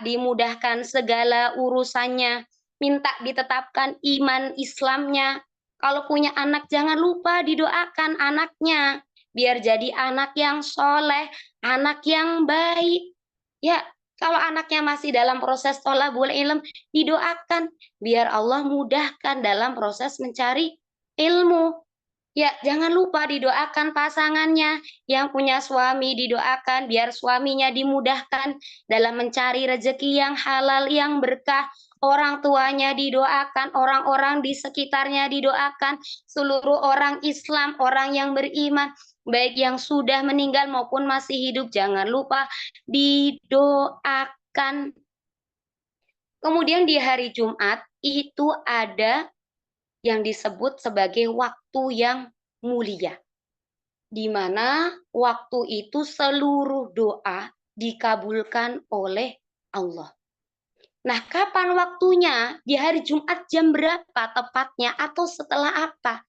dimudahkan segala urusannya, minta ditetapkan iman Islamnya. Kalau punya anak jangan lupa didoakan anaknya biar jadi anak yang soleh, anak yang baik. Ya, kalau anaknya masih dalam proses thalabul ilm, didoakan biar Allah mudahkan dalam proses mencari ilmu. Ya, jangan lupa didoakan pasangannya yang punya suami, didoakan biar suaminya dimudahkan dalam mencari rezeki yang halal, yang berkah. Orang tuanya didoakan, orang-orang di sekitarnya didoakan, seluruh orang Islam, orang yang beriman, baik yang sudah meninggal maupun masih hidup, jangan lupa didoakan. Kemudian di hari Jumat itu ada yang disebut sebagai waktu yang mulia, di mana waktu itu seluruh doa dikabulkan oleh Allah. Nah, kapan waktunya? Di hari Jumat jam berapa tepatnya atau setelah apa?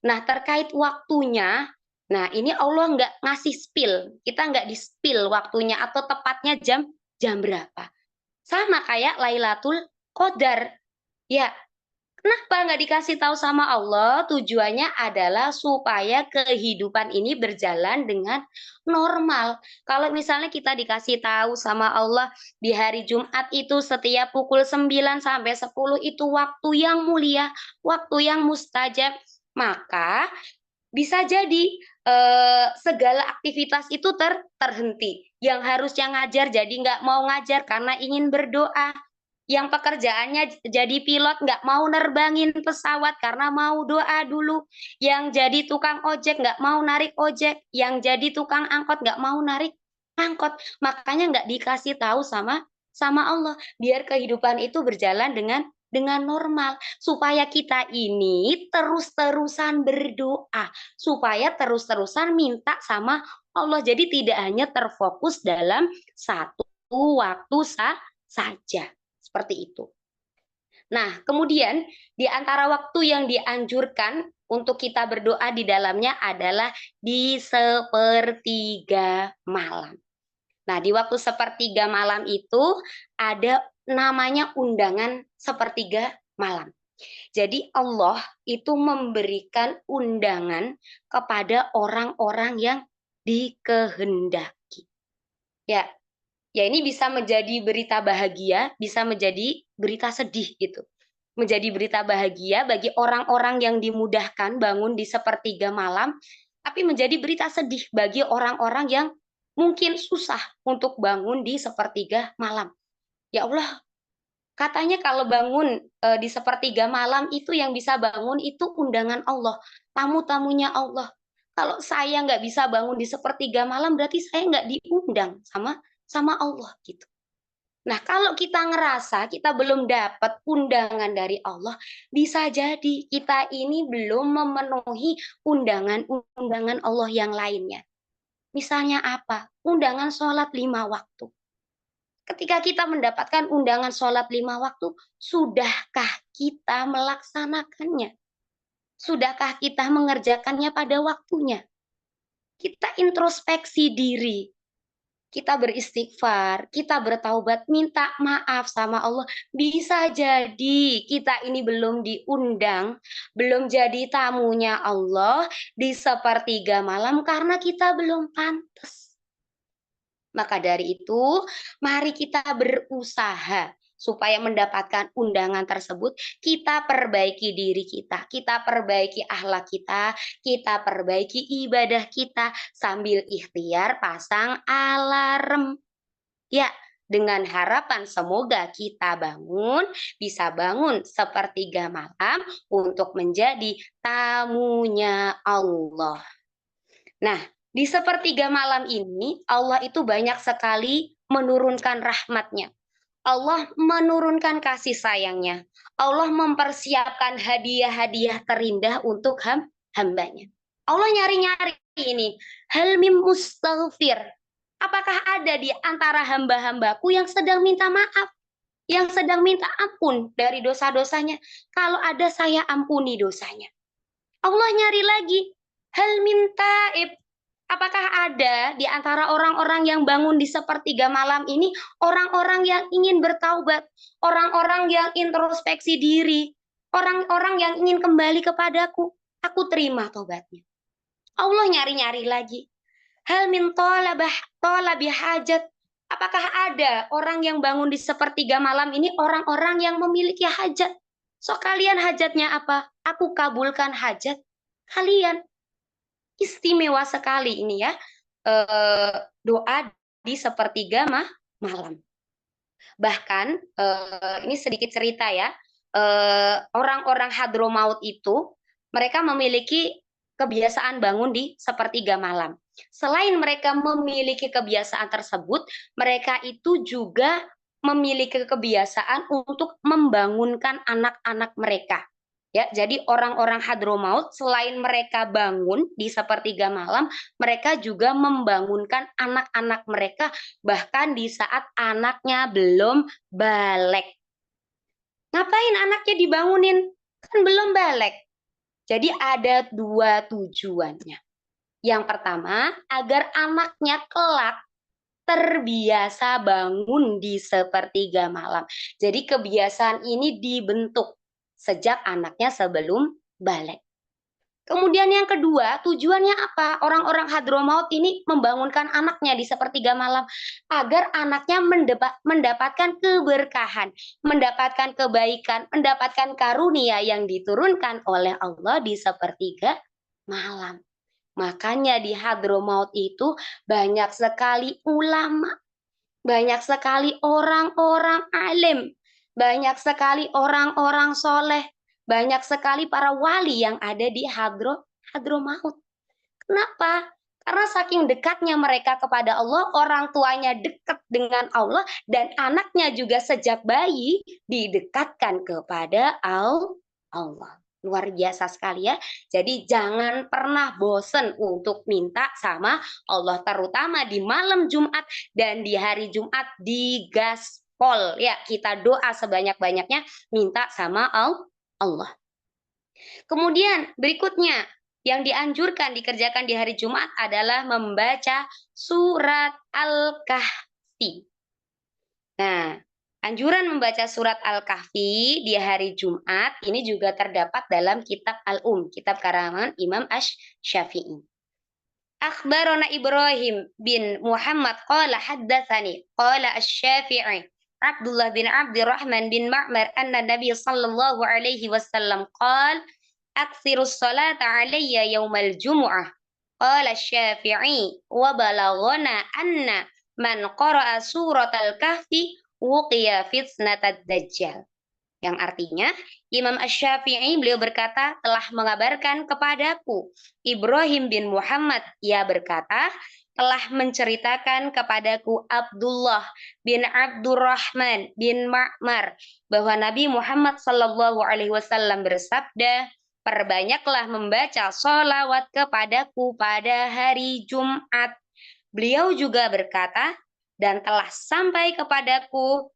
Nah, terkait waktunya, nah ini Allah nggak ngasih spill, kita nggak di-spill waktunya atau tepatnya jam berapa. Sama kayak Lailatul Qadar. Ya, kenapa nggak dikasih tahu sama Allah? Tujuannya adalah supaya kehidupan ini berjalan dengan normal. Kalau misalnya kita dikasih tahu sama Allah di hari Jumat itu setiap pukul 9 sampai 10 itu waktu yang mulia, waktu yang mustajab, maka bisa jadi segala aktivitas itu terhenti. Yang harusnya ngajar jadi nggak mau ngajar karena ingin berdoa. Yang pekerjaannya jadi pilot nggak mau nerbangin pesawat karena mau doa dulu. Yang jadi tukang ojek nggak mau narik ojek. Yang jadi tukang angkot nggak mau narik angkot. Makanya nggak dikasih tahu sama Allah. Biar kehidupan itu berjalan dengan normal. Supaya kita ini terus-terusan berdoa. Supaya terus-terusan minta sama Allah. Jadi tidak hanya terfokus dalam satu waktu saja. Seperti itu. Nah, kemudian di antara waktu yang dianjurkan untuk kita berdoa di dalamnya adalah di sepertiga malam. Nah, di waktu sepertiga malam itu ada namanya undangan sepertiga malam. Jadi Allah itu memberikan undangan kepada orang-orang yang dikehendaki. Ya, ya ini bisa menjadi berita bahagia, bisa menjadi berita sedih gitu. Menjadi berita bahagia bagi orang-orang yang dimudahkan bangun di sepertiga malam, tapi menjadi berita sedih bagi orang-orang yang mungkin susah untuk bangun di sepertiga malam. Ya Allah, katanya kalau bangun di sepertiga malam itu yang bisa bangun itu undangan Allah, tamu-tamunya Allah. Kalau saya nggak bisa bangun di sepertiga malam berarti saya nggak diundang sama sama Allah gitu. Nah, kalau kita ngerasa kita belum dapat undangan dari Allah, bisa jadi kita ini belum memenuhi undangan-undangan Allah yang lainnya. Misalnya apa? Undangan sholat 5 waktu. Ketika kita mendapatkan undangan sholat 5 waktu, sudahkah kita melaksanakannya? Sudahkah kita mengerjakannya pada waktunya? Kita introspeksi diri, kita beristighfar, kita bertaubat, minta maaf sama Allah. Bisa jadi kita ini belum diundang, belum jadi tamunya Allah di sepertiga malam karena kita belum pantas. Maka dari itu, mari kita berusaha supaya mendapatkan undangan tersebut, kita perbaiki diri kita perbaiki akhlak kita perbaiki ibadah kita sambil ikhtiar pasang alarm. Ya, dengan harapan semoga kita bisa bangun sepertiga malam untuk menjadi tamunya Allah. Nah, di sepertiga malam ini Allah itu banyak sekali menurunkan rahmatnya. Allah menurunkan kasih sayangnya. Allah mempersiapkan hadiah-hadiah terindah untuk hambanya. Allah nyari-nyari ini. Hal mim mustaghfir. Apakah ada di antara hamba-hambaku yang sedang minta maaf? Yang sedang minta ampun dari dosa-dosanya? Kalau ada saya ampuni dosanya. Allah nyari lagi. Hal minta apakah ada di antara orang-orang yang bangun di sepertiga malam ini orang-orang yang ingin bertaubat, orang-orang yang introspeksi diri, orang-orang yang ingin kembali kepadaku? Aku terima taubatnya. Allah nyari-nyari lagi. Hal min tolabi hajat. Apakah ada orang yang bangun di sepertiga malam ini orang-orang yang memiliki hajat? So kalian hajatnya apa? Aku kabulkan hajat kalian. Istimewa sekali ini ya, doa di sepertiga malam. Bahkan ini sedikit cerita ya, orang-orang Hadromaut itu mereka memiliki kebiasaan bangun di sepertiga malam. Selain mereka memiliki kebiasaan tersebut, mereka itu juga memiliki kebiasaan untuk membangunkan anak-anak mereka. Ya, jadi orang-orang Hadromaut selain mereka bangun di sepertiga malam, mereka juga membangunkan anak-anak mereka bahkan di saat anaknya belum balik. Ngapain anaknya dibangunin? Kan belum balik. Jadi ada 2 tujuannya. Yang pertama, agar anaknya kelak terbiasa bangun di sepertiga malam. Jadi kebiasaan ini dibentuk sejak anaknya sebelum balik. Kemudian yang kedua, tujuannya apa? Orang-orang Hadromaut ini membangunkan anaknya di sepertiga malam agar anaknya mendapatkan keberkahan, mendapatkan kebaikan, mendapatkan karunia yang diturunkan oleh Allah di sepertiga malam. Makanya di Hadromaut itu banyak sekali ulama, banyak sekali orang-orang alim, banyak sekali orang-orang soleh, banyak sekali para wali yang ada di Hadromaut. Kenapa? Karena saking dekatnya mereka kepada Allah, orang tuanya dekat dengan Allah, dan anaknya juga sejak bayi didekatkan kepada Allah. Luar biasa sekali ya. Jadi jangan pernah bosen untuk minta sama Allah, terutama di malam Jumat dan di hari Jumat di gaspol. Ya, kita doa sebanyak-banyaknya minta sama Allah. Kemudian berikutnya, Yang dianjurkan dikerjakan di hari Jumat adalah membaca surat Al-Kahfi. Nah, anjuran membaca surat Al-Kahfi di hari Jumat ini juga terdapat dalam kitab kitab karangan Imam Asy-Syafi'i. Akhbarona Ibrahim bin Muhammad qala haddatsani qala Asy-Syafi'i Abdullah bin Abdurrahman bin Ma'mar anna Nabi sallallahu alaihi wasallam qala aksirus salata alayya yaumal jumu'ah. Qala Asy-Syafi'i wa balaghana anna man qara'a suratal kahfi wuqiya fitnatad dajjal. Yang artinya, Imam Asy-Syafi'i beliau berkata telah mengabarkan kepadaku Ibrahim bin Muhammad, ia berkata telah menceritakan kepadaku Abdullah bin Abdurrahman bin Ma'mar bahwa Nabi Muhammad sallallahu alaihi wasallam bersabda, perbanyaklah membaca sholawat kepadaku pada hari Jumat. Beliau juga berkata, dan telah sampai kepadaku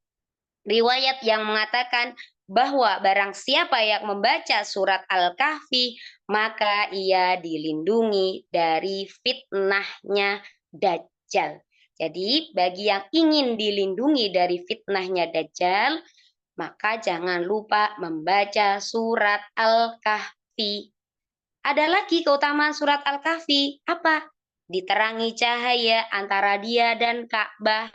riwayat yang mengatakan bahwa barang siapa yang membaca surat Al-Kahfi, maka ia dilindungi dari fitnahnya Dajjal. Jadi bagi yang ingin dilindungi dari fitnahnya Dajjal, maka jangan lupa membaca surat Al-Kahfi. Ada lagi keutamaan surat Al-Kahfi, apa? Diterangi cahaya antara dia dan Ka'bah.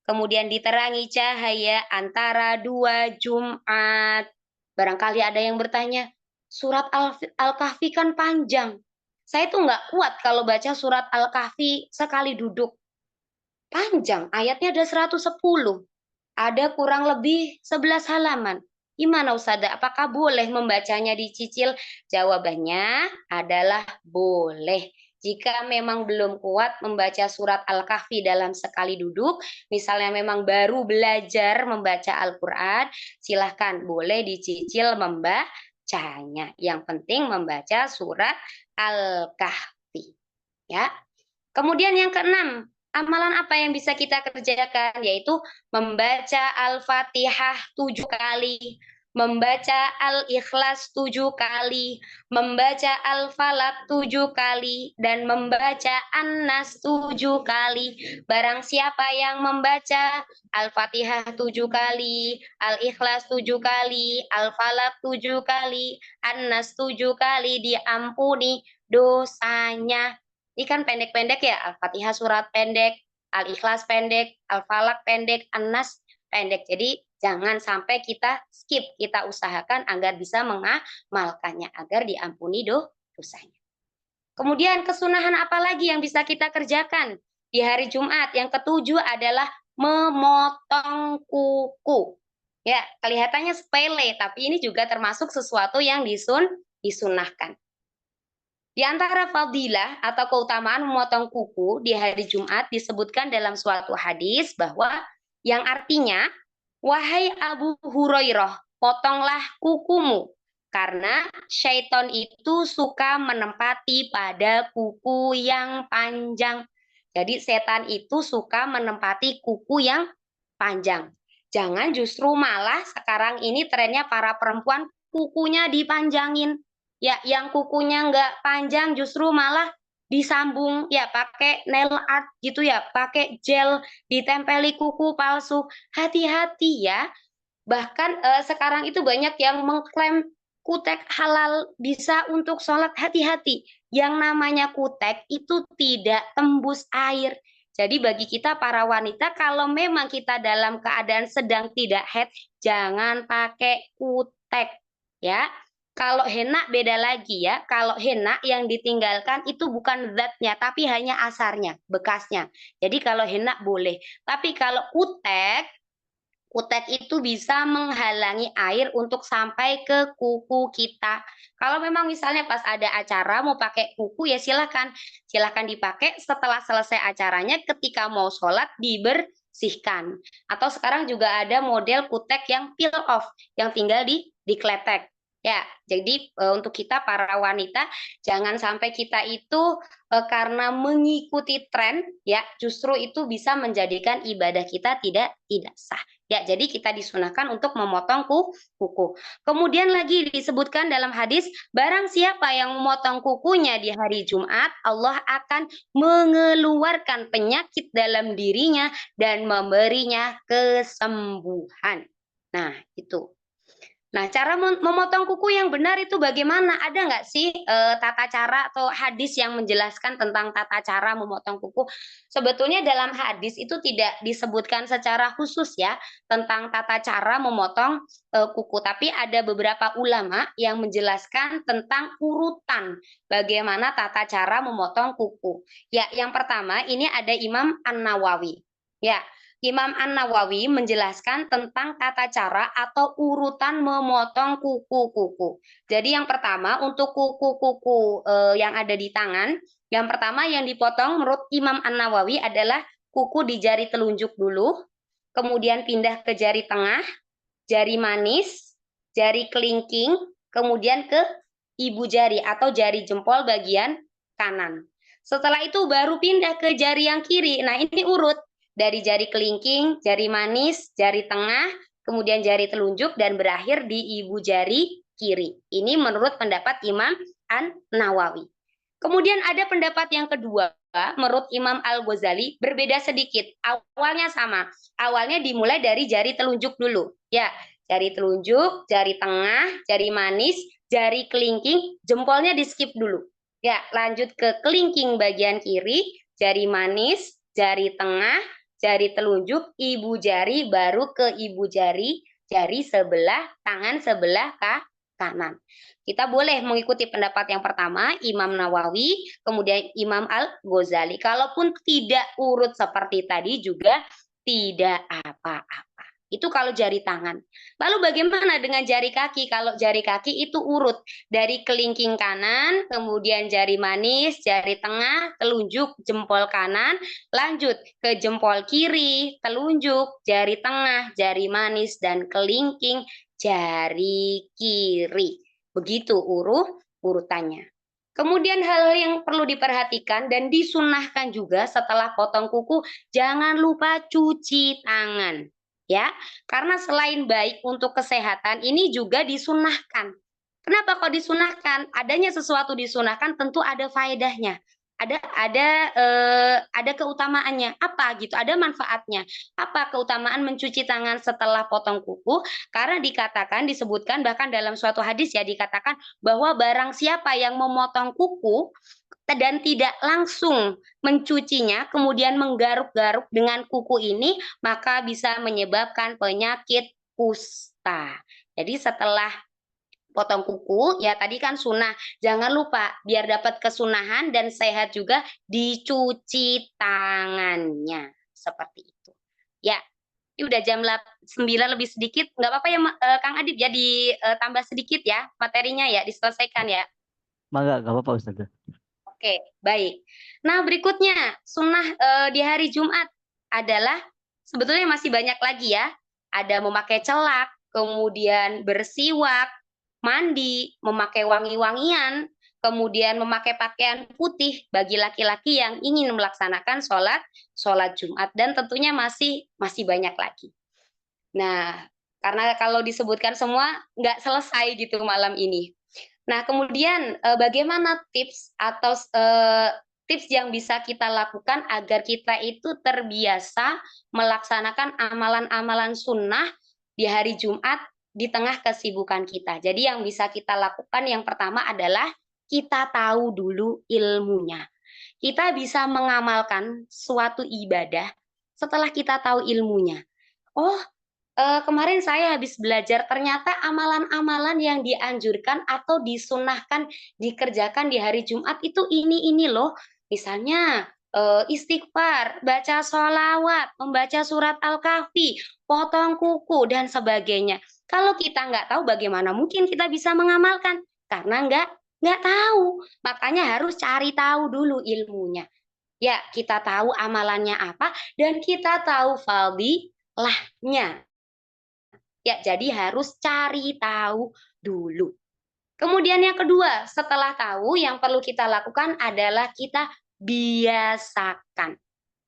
Kemudian diterangi cahaya antara dua Jumat. Barangkali ada yang bertanya, surat Al-Kahfi kan panjang. Saya tuh nggak kuat kalau baca surat Al-Kahfi sekali duduk. Panjang, ayatnya ada 110. Ada kurang lebih 11 halaman. Gimana Ustazah, apakah boleh membacanya dicicil? Jawabannya adalah boleh. Jika memang belum kuat membaca surat Al-Kahfi dalam sekali duduk, misalnya memang baru belajar membaca Al-Quran, silahkan boleh dicicil membacanya. Yang penting membaca surat Al-Kahfi. Ya. Kemudian yang keenam, amalan apa yang bisa kita kerjakan? Yaitu membaca Al-Fatihah 7 kali, membaca Al-Ikhlas 7 kali, membaca Al-Falaq 7 kali, dan membaca An-Nas 7 kali. Barang siapa yang membaca Al-Fatihah 7 kali, Al-Ikhlas 7 kali, Al-Falaq 7 kali, An-Nas 7 kali, diampuni dosanya. Ini kan pendek-pendek ya, Al-Fatihah surat pendek, Al-Ikhlas pendek, Al-Falaq pendek, An-Nas pendek. Jadi jangan sampai kita skip, kita usahakan agar bisa mengamalkannya, agar diampuni dosanya. Kemudian kesunahan apa lagi yang bisa kita kerjakan di hari Jumat? Yang ketujuh adalah memotong kuku. Ya, kelihatannya sepele, tapi ini juga termasuk sesuatu yang disunahkan. Di antara fadilah atau keutamaan memotong kuku di hari Jumat disebutkan dalam suatu hadis bahwa yang artinya, wahai Abu Hurairah, potonglah kukumu, karena syaitan itu suka menempati pada kuku yang panjang. Jadi setan itu suka menempati kuku yang panjang. Jangan justru malah sekarang ini trennya para perempuan kukunya dipanjangin. Ya, yang kukunya nggak panjang justru malah disambung ya pakai nail art gitu ya, pakai gel ditempeli kuku palsu. Hati-hati ya. Bahkan sekarang itu banyak yang mengklaim kutek halal bisa untuk sholat. Hati-hati. Yang namanya kutek itu tidak tembus air. Jadi bagi kita para wanita, kalau memang kita dalam keadaan sedang tidak haid, jangan pakai kutek ya. Kalau henna beda lagi ya. Kalau henna yang ditinggalkan itu bukan zatnya, tapi hanya asarnya, bekasnya. Jadi kalau henna boleh. Tapi kalau kutek itu bisa menghalangi air untuk sampai ke kuku kita. Kalau memang misalnya pas ada acara mau pakai kuku ya silakan. Silakan dipakai setelah selesai acaranya ketika mau sholat dibersihkan. Atau sekarang juga ada model kutek yang peel off, yang tinggal dikletek. Ya, jadi untuk kita para wanita jangan sampai kita itu karena mengikuti tren ya, justru itu bisa menjadikan ibadah kita tidak sah. Ya, jadi kita disunahkan untuk memotong kuku. Kemudian lagi disebutkan dalam hadis, barang siapa yang memotong kukunya di hari Jumat, Allah akan mengeluarkan penyakit dalam dirinya dan memberinya kesembuhan. Nah, itu. Nah, cara memotong kuku yang benar itu bagaimana? Ada nggak sih tata cara atau hadis yang menjelaskan tentang tata cara memotong kuku? Sebetulnya dalam hadis itu tidak disebutkan secara khusus ya tentang tata cara memotong kuku, tapi ada beberapa ulama yang menjelaskan tentang urutan bagaimana tata cara memotong kuku. Ya, yang pertama ini ada Imam An-Nawawi. Ya, Imam An-Nawawi menjelaskan tentang tata cara atau urutan memotong kuku-kuku. Jadi yang pertama untuk kuku-kuku yang ada di tangan, yang pertama yang dipotong menurut Imam An-Nawawi adalah kuku di jari telunjuk dulu, kemudian pindah ke jari tengah, jari manis, jari kelingking, kemudian ke ibu jari atau jari jempol bagian kanan. Setelah itu baru pindah ke jari yang kiri. Nah, ini urut dari jari kelingking, jari manis, jari tengah, kemudian jari telunjuk dan berakhir di ibu jari kiri. Ini menurut pendapat Imam An-Nawawi. Kemudian ada pendapat yang kedua, menurut Imam Al-Ghazali berbeda sedikit. Awalnya sama. Awalnya dimulai dari jari telunjuk dulu. Ya, jari telunjuk, jari tengah, jari manis, jari kelingking, jempolnya di skip dulu. Ya, lanjut ke kelingking bagian kiri, jari manis, jari tengah, jari telunjuk, ibu jari, baru ke ibu jari, jari sebelah, tangan sebelah kanan. Kita boleh mengikuti pendapat yang pertama, Imam Nawawi, kemudian Imam Al-Ghazali. Kalaupun tidak urut seperti tadi juga tidak apa-apa. Itu kalau jari tangan. Lalu bagaimana dengan jari kaki? Kalau jari kaki itu urut dari kelingking kanan, kemudian jari manis, jari tengah, telunjuk, jempol kanan, lanjut ke jempol kiri, telunjuk, jari tengah, jari manis, dan kelingking jari kiri. Begitu urutannya. Kemudian hal yang perlu diperhatikan dan disunahkan juga setelah potong kuku, jangan lupa cuci tangan. Ya, karena selain baik untuk kesehatan, ini juga disunahkan. Kenapa kok disunahkan? Adanya sesuatu disunahkan tentu ada faedahnya. Ada keutamaannya. Apa gitu? Ada manfaatnya. Apa keutamaan mencuci tangan setelah potong kuku? Karena disebutkan bahkan dalam suatu hadis ya dikatakan bahwa barang siapa yang memotong kuku dan tidak langsung mencucinya, kemudian menggaruk-garuk dengan kuku ini, maka bisa menyebabkan penyakit kusta. Jadi setelah potong kuku, ya tadi kan sunnah. Jangan lupa, biar dapat kesunahan dan sehat juga, dicuci tangannya. Seperti itu. Ya, ini udah jam 9 lebih sedikit. Nggak apa-apa ya, Kang Adib, ya ditambah sedikit ya materinya ya, diselesaikan ya. Maka gak apa-apa Ustazah. Oke, baik. Nah, berikutnya sunnah di hari Jumat adalah sebetulnya masih banyak lagi ya. Ada memakai celak, kemudian bersiwak, mandi, memakai wangi-wangian, kemudian memakai pakaian putih bagi laki-laki yang ingin melaksanakan sholat Jumat dan tentunya masih banyak lagi. Nah, karena kalau disebutkan semua nggak selesai gitu malam ini. Nah, kemudian bagaimana tips atau tips yang bisa kita lakukan agar kita itu terbiasa melaksanakan amalan-amalan sunnah di hari Jumat di tengah kesibukan kita. Jadi yang bisa kita lakukan yang pertama adalah kita tahu dulu ilmunya. Kita bisa mengamalkan suatu ibadah setelah kita tahu ilmunya. Oh, kemarin saya habis belajar ternyata amalan-amalan yang dianjurkan atau disunahkan dikerjakan di hari Jumat itu ini loh. Misalnya istighfar, baca sholawat, membaca surat Al-Kahfi, potong kuku, dan sebagainya. Kalau kita nggak tahu bagaimana mungkin kita bisa mengamalkan? Karena nggak tahu. Makanya harus cari tahu dulu ilmunya. Ya, kita tahu amalannya apa dan kita tahu fadilahnya. Ya, jadi harus cari tahu dulu. Kemudian yang kedua, setelah tahu yang perlu kita lakukan adalah kita biasakan.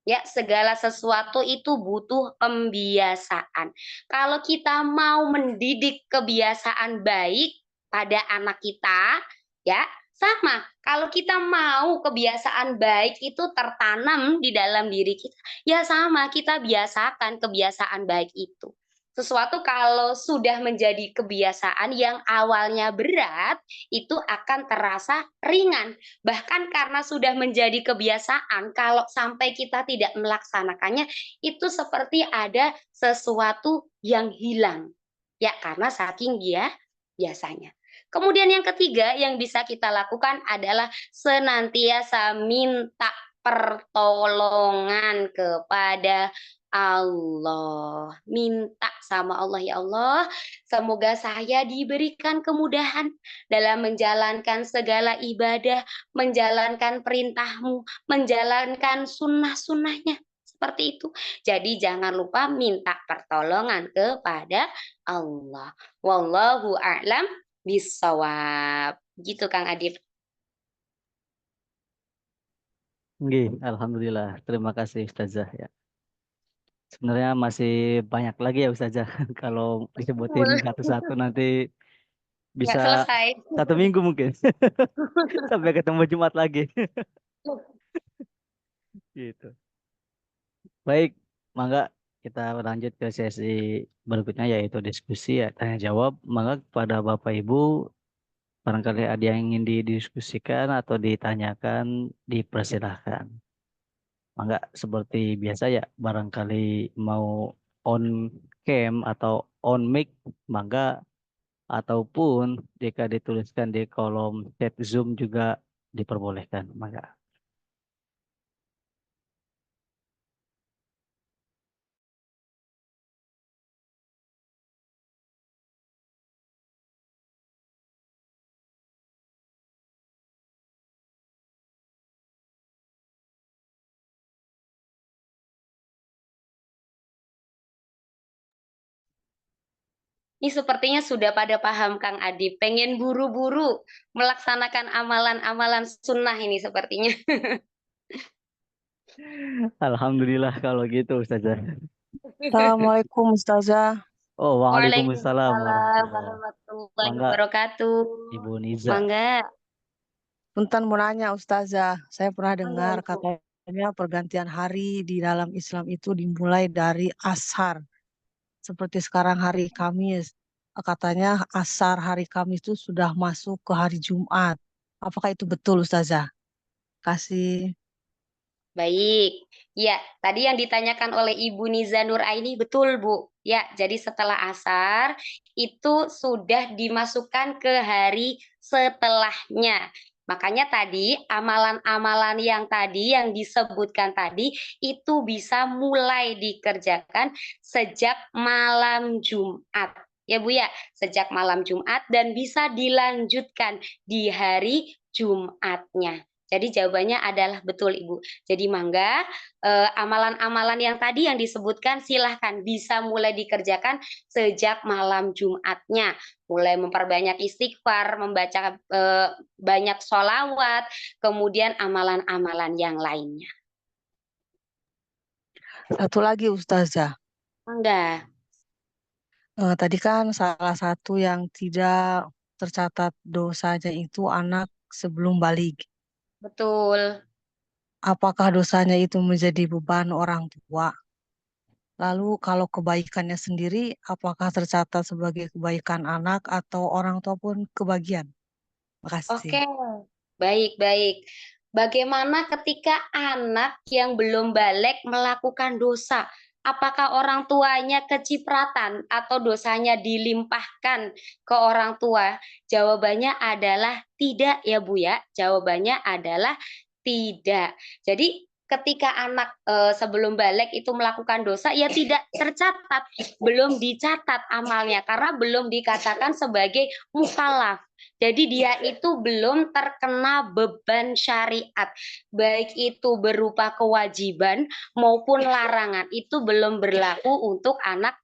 Ya, segala sesuatu itu butuh pembiasaan. Kalau kita mau mendidik kebiasaan baik pada anak kita, ya, sama. Kalau kita mau kebiasaan baik itu tertanam di dalam diri kita, ya sama, kita biasakan kebiasaan baik itu. Sesuatu kalau sudah menjadi kebiasaan yang awalnya berat, itu akan terasa ringan. Bahkan karena sudah menjadi kebiasaan, kalau sampai kita tidak melaksanakannya, itu seperti ada sesuatu yang hilang. Ya, karena saking dia biasanya. Kemudian yang ketiga yang bisa kita lakukan adalah senantiasa minta pertolongan kepada Allah. Minta sama Allah, ya Allah, semoga saya diberikan kemudahan dalam menjalankan segala ibadah, menjalankan perintahmu, menjalankan sunnah-sunnahnya. Seperti itu. Jadi jangan lupa minta pertolongan kepada Allah. Wallahu a'lam bisawab. Gitu Kang Adib. Nggih, alhamdulillah. Terima kasih Ustazah ya. Sebenarnya masih banyak lagi ya Ustazah. Kalau disebutin Betul. satu-satu nanti Nggak bisa selesai. 1 minggu mungkin. Sampai ketemu Jumat lagi. Gitu. Baik, mangga kita lanjut ke sesi berikutnya yaitu diskusi ya, tanya jawab. Mangga kepada Bapak Ibu barangkali ada yang ingin didiskusikan atau ditanyakan, dipersilahkan. Mangga seperti biasa ya, barangkali mau on cam atau on mic, mangga ataupun jika dituliskan di kolom chat Zoom juga diperbolehkan. Mangga. Ini sepertinya sudah pada paham Kang Adib. Pengen buru-buru melaksanakan amalan-amalan sunnah ini sepertinya. Alhamdulillah kalau gitu Ustazah. Assalamualaikum Ustazah. Oh, waalaikumsalam Waalaikumsalam warahmatullah. warahmatullahi Mangga wabarakatuh. Ibu Niza. Mangga, Punten mau nanya Ustazah, saya pernah mangga dengar Ibu. katanya pergantian hari di dalam Islam itu dimulai dari Ashar. Seperti sekarang hari Kamis. Katanya Ashar hari Kamis itu sudah masuk ke hari Jumat. Apakah itu betul Ustazah? Kasih. Baik. Ya, tadi yang ditanyakan oleh Ibu Niza Nur Aini betul, Bu. Ya, jadi setelah asar itu sudah dimasukkan ke hari setelahnya. Makanya tadi amalan-amalan yang tadi yang disebutkan tadi itu bisa mulai dikerjakan sejak malam Jumat. Ya Bu ya, sejak malam Jumat dan bisa dilanjutkan di hari Jumatnya. Jadi jawabannya adalah betul Ibu. Jadi mangga amalan-amalan yang tadi yang disebutkan silahkan bisa mulai dikerjakan sejak malam Jumatnya. Mulai memperbanyak istighfar, membaca banyak sholawat, kemudian amalan-amalan yang lainnya. Satu lagi Ustazah. Mangga. Tadi kan salah satu yang tidak tercatat dosanya itu anak sebelum balik. Betul. Apakah dosanya itu menjadi beban orang tua? Lalu kalau kebaikannya sendiri, apakah tercatat sebagai kebaikan anak atau orang tua pun kebagian? Makasih. Oke, baik-baik. Bagaimana ketika anak yang belum balik melakukan dosa? Apakah orang tuanya kecipratan atau dosanya dilimpahkan ke orang tua? Jawabannya adalah tidak ya Bu ya. Jawabannya adalah tidak. Jadi ketika anak sebelum balik itu melakukan dosa ya tidak tercatat, belum dicatat amalnya karena belum dikatakan sebagai mukallaf. Jadi dia itu belum terkena beban syariat, baik itu berupa kewajiban maupun larangan, itu belum berlaku untuk anak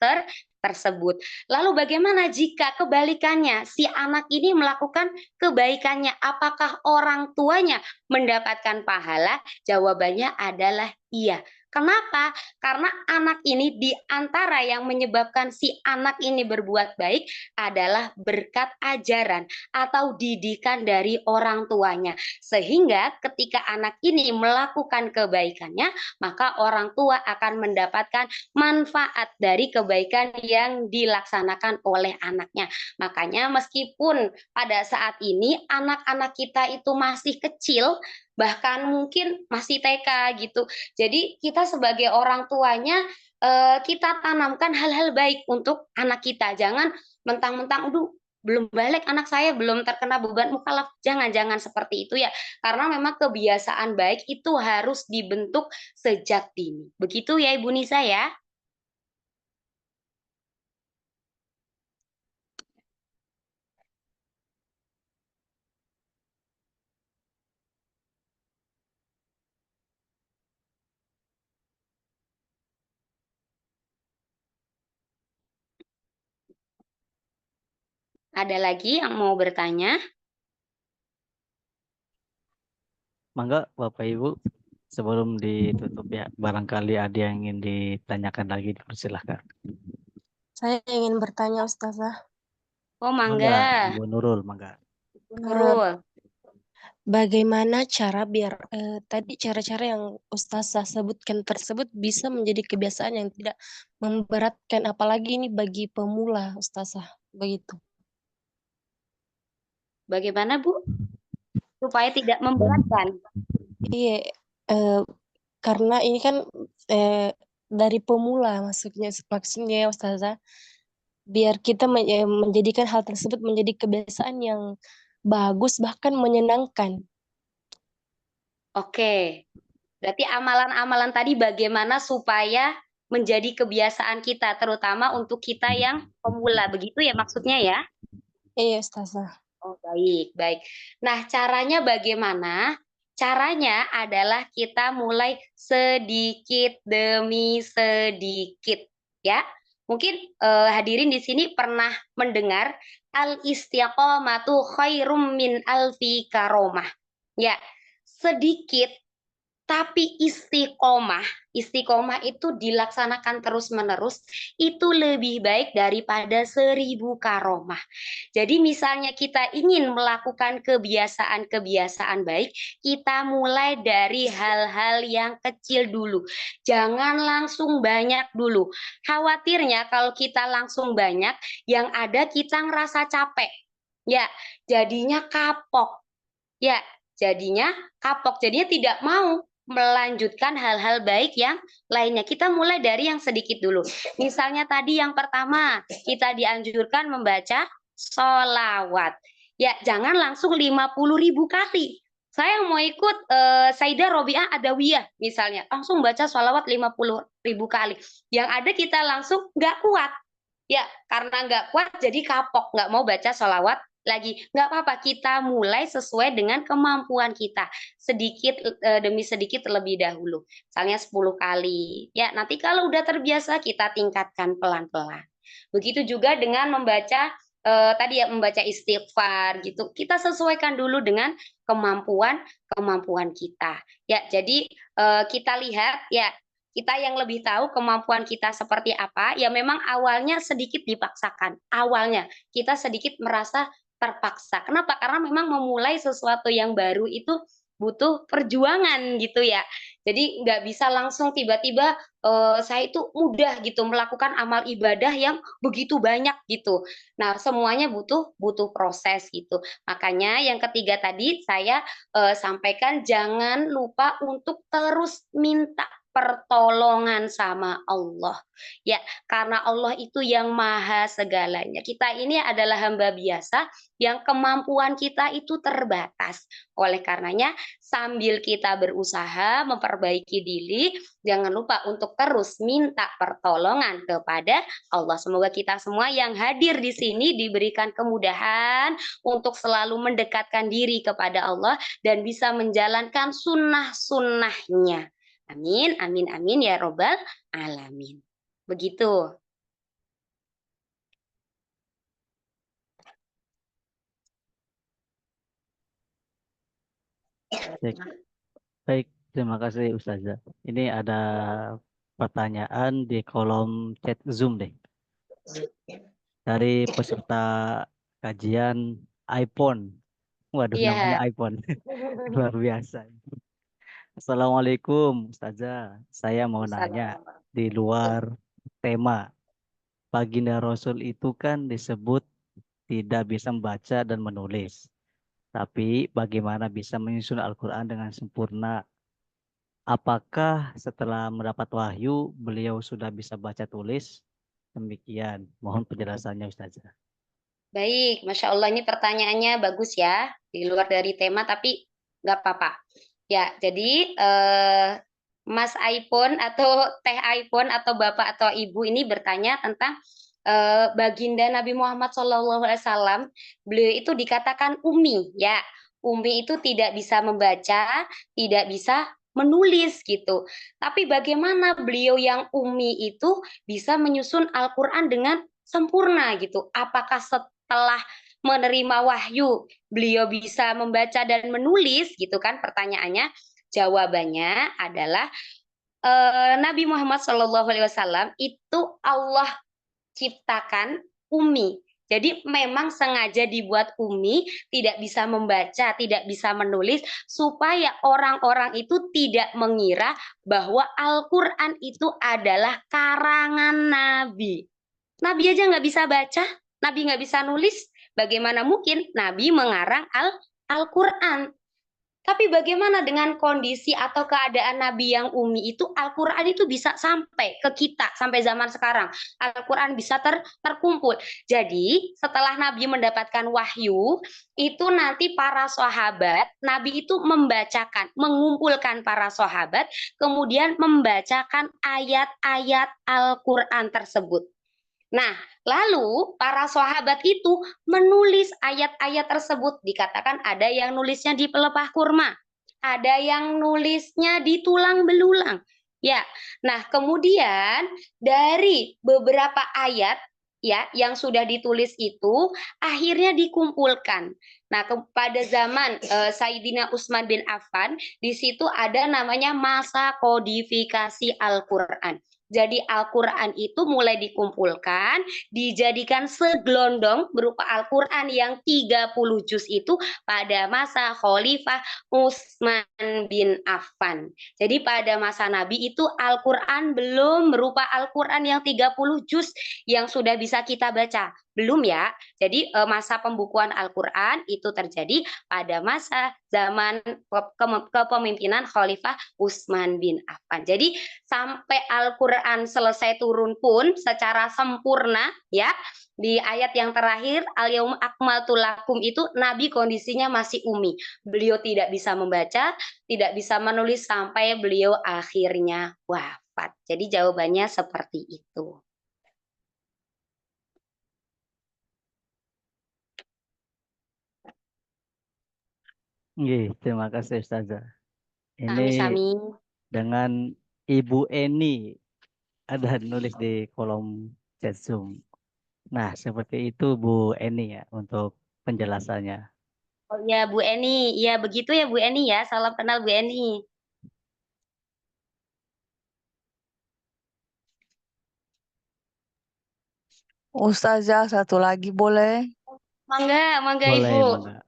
tersebut. Lalu bagaimana jika kebalikannya, si anak ini melakukan kebaikannya, apakah orang tuanya mendapatkan pahala? Jawabannya adalah iya. Kenapa? Karena anak ini di antara yang menyebabkan si anak ini berbuat baik adalah berkat ajaran atau didikan dari orang tuanya. Sehingga ketika anak ini melakukan kebaikannya, maka orang tua akan mendapatkan manfaat dari kebaikan yang dilaksanakan oleh anaknya. Makanya meskipun pada saat ini anak-anak kita itu masih kecil, bahkan mungkin masih TK gitu. Jadi kita sebagai orang tuanya kita tanamkan hal-hal baik untuk anak kita. Jangan mentang-mentang, aduh belum balik anak saya, belum terkena beban mukallaf. Jangan seperti itu ya. Karena memang kebiasaan baik itu harus dibentuk sejak dini. Begitu ya Ibu Nisa ya. Ada lagi yang mau bertanya? Mangga Bapak Ibu, sebelum ditutup ya, barangkali ada yang ingin ditanyakan lagi, dipersilahkan. Saya ingin bertanya Ustazah. Oh Mangga, mangga, Ibu Nurul, mangga. Nurul. Bagaimana cara biar tadi cara-cara yang Ustazah sebutkan tersebut bisa menjadi kebiasaan yang tidak memberatkan, apalagi ini bagi pemula Ustazah, begitu. Bagaimana Bu? Supaya tidak memberatkan. Iya, karena ini kan dari pemula maksudnya ya Ustazah, biar kita menjadikan hal tersebut menjadi kebiasaan yang bagus bahkan menyenangkan. Oke. Berarti amalan-amalan tadi bagaimana supaya menjadi kebiasaan kita, terutama untuk kita yang pemula. Begitu ya maksudnya ya? Iya Ustazah. Oh, baik. Nah, caranya bagaimana? Caranya adalah kita mulai sedikit demi sedikit, ya. Mungkin hadirin di sini pernah mendengar al-istiqomatu khairum min alfi karomah. Ya, sedikit tapi istiqomah itu dilaksanakan terus-menerus, itu lebih baik daripada 1000 karomah. Jadi misalnya kita ingin melakukan kebiasaan-kebiasaan baik, kita mulai dari hal-hal yang kecil dulu. Jangan langsung banyak dulu. Khawatirnya kalau kita langsung banyak, yang ada kita ngerasa capek. Ya, jadinya kapok. Ya, jadinya kapok. Jadinya tidak mau melanjutkan hal-hal baik yang lainnya. Kita mulai dari yang sedikit dulu. Misalnya tadi yang pertama, kita dianjurkan membaca sholawat. Ya, jangan langsung 50.000 kali. Saya mau ikut Sayyidah Robiah Adawiyah misalnya, langsung baca sholawat 50.000 kali. Yang ada kita langsung nggak kuat. Ya, karena nggak kuat jadi kapok, nggak mau baca sholawat lagi. Nggak apa-apa, kita mulai sesuai dengan kemampuan kita. Sedikit demi sedikit terlebih dahulu. Misalnya 10 kali. Ya, nanti kalau udah terbiasa kita tingkatkan pelan-pelan. Begitu juga dengan membaca tadi ya, membaca istighfar gitu. Kita sesuaikan dulu dengan kemampuan kita. Ya, jadi kita lihat ya, kita yang lebih tahu kemampuan kita seperti apa, ya memang awalnya sedikit dipaksakan. Awalnya kita sedikit merasa terpaksa. Kenapa? Karena memang memulai sesuatu yang baru itu butuh perjuangan gitu ya. Jadi nggak bisa langsung tiba-tiba saya itu mudah gitu melakukan amal ibadah yang begitu banyak gitu. Nah, semuanya butuh proses gitu. Makanya yang ketiga tadi saya sampaikan jangan lupa untuk terus minta pertolongan sama Allah. Ya, karena Allah itu yang maha segalanya. Kita ini adalah hamba biasa yang kemampuan kita itu terbatas. Oleh karenanya, sambil kita berusaha memperbaiki diri, jangan lupa untuk terus minta pertolongan kepada Allah. Semoga kita semua yang hadir di sini diberikan kemudahan untuk selalu mendekatkan diri kepada Allah dan bisa menjalankan sunnah-sunnahnya. Amin, amin, amin ya robbal alamin. Begitu. Baik, baik, terima kasih Ustazah. Ini ada pertanyaan di kolom chat Zoom deh. Dari peserta kajian iPhone. Waduh, namanya Iya. iPhone. Luar biasa. Assalamualaikum Ustazah. Saya mau nanya Salam. di luar tema. Baginda Rasul itu kan disebut tidak bisa membaca dan menulis. Tapi bagaimana bisa menyusun Al-Quran dengan sempurna? Apakah setelah mendapat wahyu beliau sudah bisa baca tulis? Demikian. Mohon penjelasannya Ustazah. Baik, Masya Allah ini pertanyaannya bagus ya, di luar dari tema tapi nggak apa-apa. Ya, jadi Mas iPhone atau Teh iPhone atau Bapak atau Ibu ini bertanya tentang baginda Nabi Muhammad SAW. Beliau itu dikatakan umi, ya. Umi itu tidak bisa membaca, tidak bisa menulis gitu. Tapi bagaimana beliau yang umi itu bisa menyusun Al-Quran dengan sempurna gitu? Apakah setelah menerima wahyu beliau bisa membaca dan menulis gitu kan pertanyaannya? Jawabannya adalah Nabi Muhammad SAW itu Allah ciptakan umi. Jadi memang sengaja dibuat umi, tidak bisa membaca, tidak bisa menulis, supaya orang-orang itu tidak mengira bahwa Al-Quran itu adalah karangan Nabi. Nabi aja nggak bisa baca, Nabi nggak bisa nulis, bagaimana mungkin Nabi mengarang Al-Quran? Tapi bagaimana dengan kondisi atau keadaan Nabi yang umi itu, Al-Quran itu bisa sampai ke kita, sampai zaman sekarang. Al-Quran bisa terkumpul. Jadi setelah Nabi mendapatkan wahyu, itu nanti para sahabat, Nabi itu membacakan, mengumpulkan para sahabat, kemudian membacakan ayat-ayat Al-Quran tersebut. Nah, lalu para sahabat itu menulis ayat-ayat tersebut. Dikatakan ada yang nulisnya di pelepah kurma, ada yang nulisnya di tulang belulang. Ya, nah kemudian dari beberapa ayat ya yang sudah ditulis itu akhirnya dikumpulkan. Nah, pada zaman Sayyidina Utsman bin Affan, di situ ada namanya masa kodifikasi Al-Qur'an. Jadi Al-Quran itu mulai dikumpulkan, dijadikan segelondong berupa Al-Quran yang 30 juz itu pada masa Khalifah Utsman bin Affan. Jadi pada masa Nabi itu Al-Quran belum berupa Al-Quran yang 30 juz yang sudah bisa kita baca. Belum ya. Jadi masa pembukuan Al-Quran itu terjadi pada masa zaman kepemimpinan Khalifah Utsman bin Affan. Jadi sampai Al-Quran selesai turun pun secara sempurna ya, di ayat yang terakhir al-yauma akmaltu lakum itu Nabi kondisinya masih umi. Beliau tidak bisa membaca, tidak bisa menulis sampai beliau akhirnya wafat. Jadi jawabannya seperti itu. Terima kasih Ustazah. Ini Sami-sami. dengan Ibu Eni ada nulis di kolom chat Zoom. Nah, seperti itu Bu Eni ya untuk penjelasannya. Oh ya Bu Eni, ya begitu ya Bu Eni ya. Salam kenal Bu Eni. Ustazah, satu lagi boleh? Mangga, mangga Boleh, Ibu. Mangga.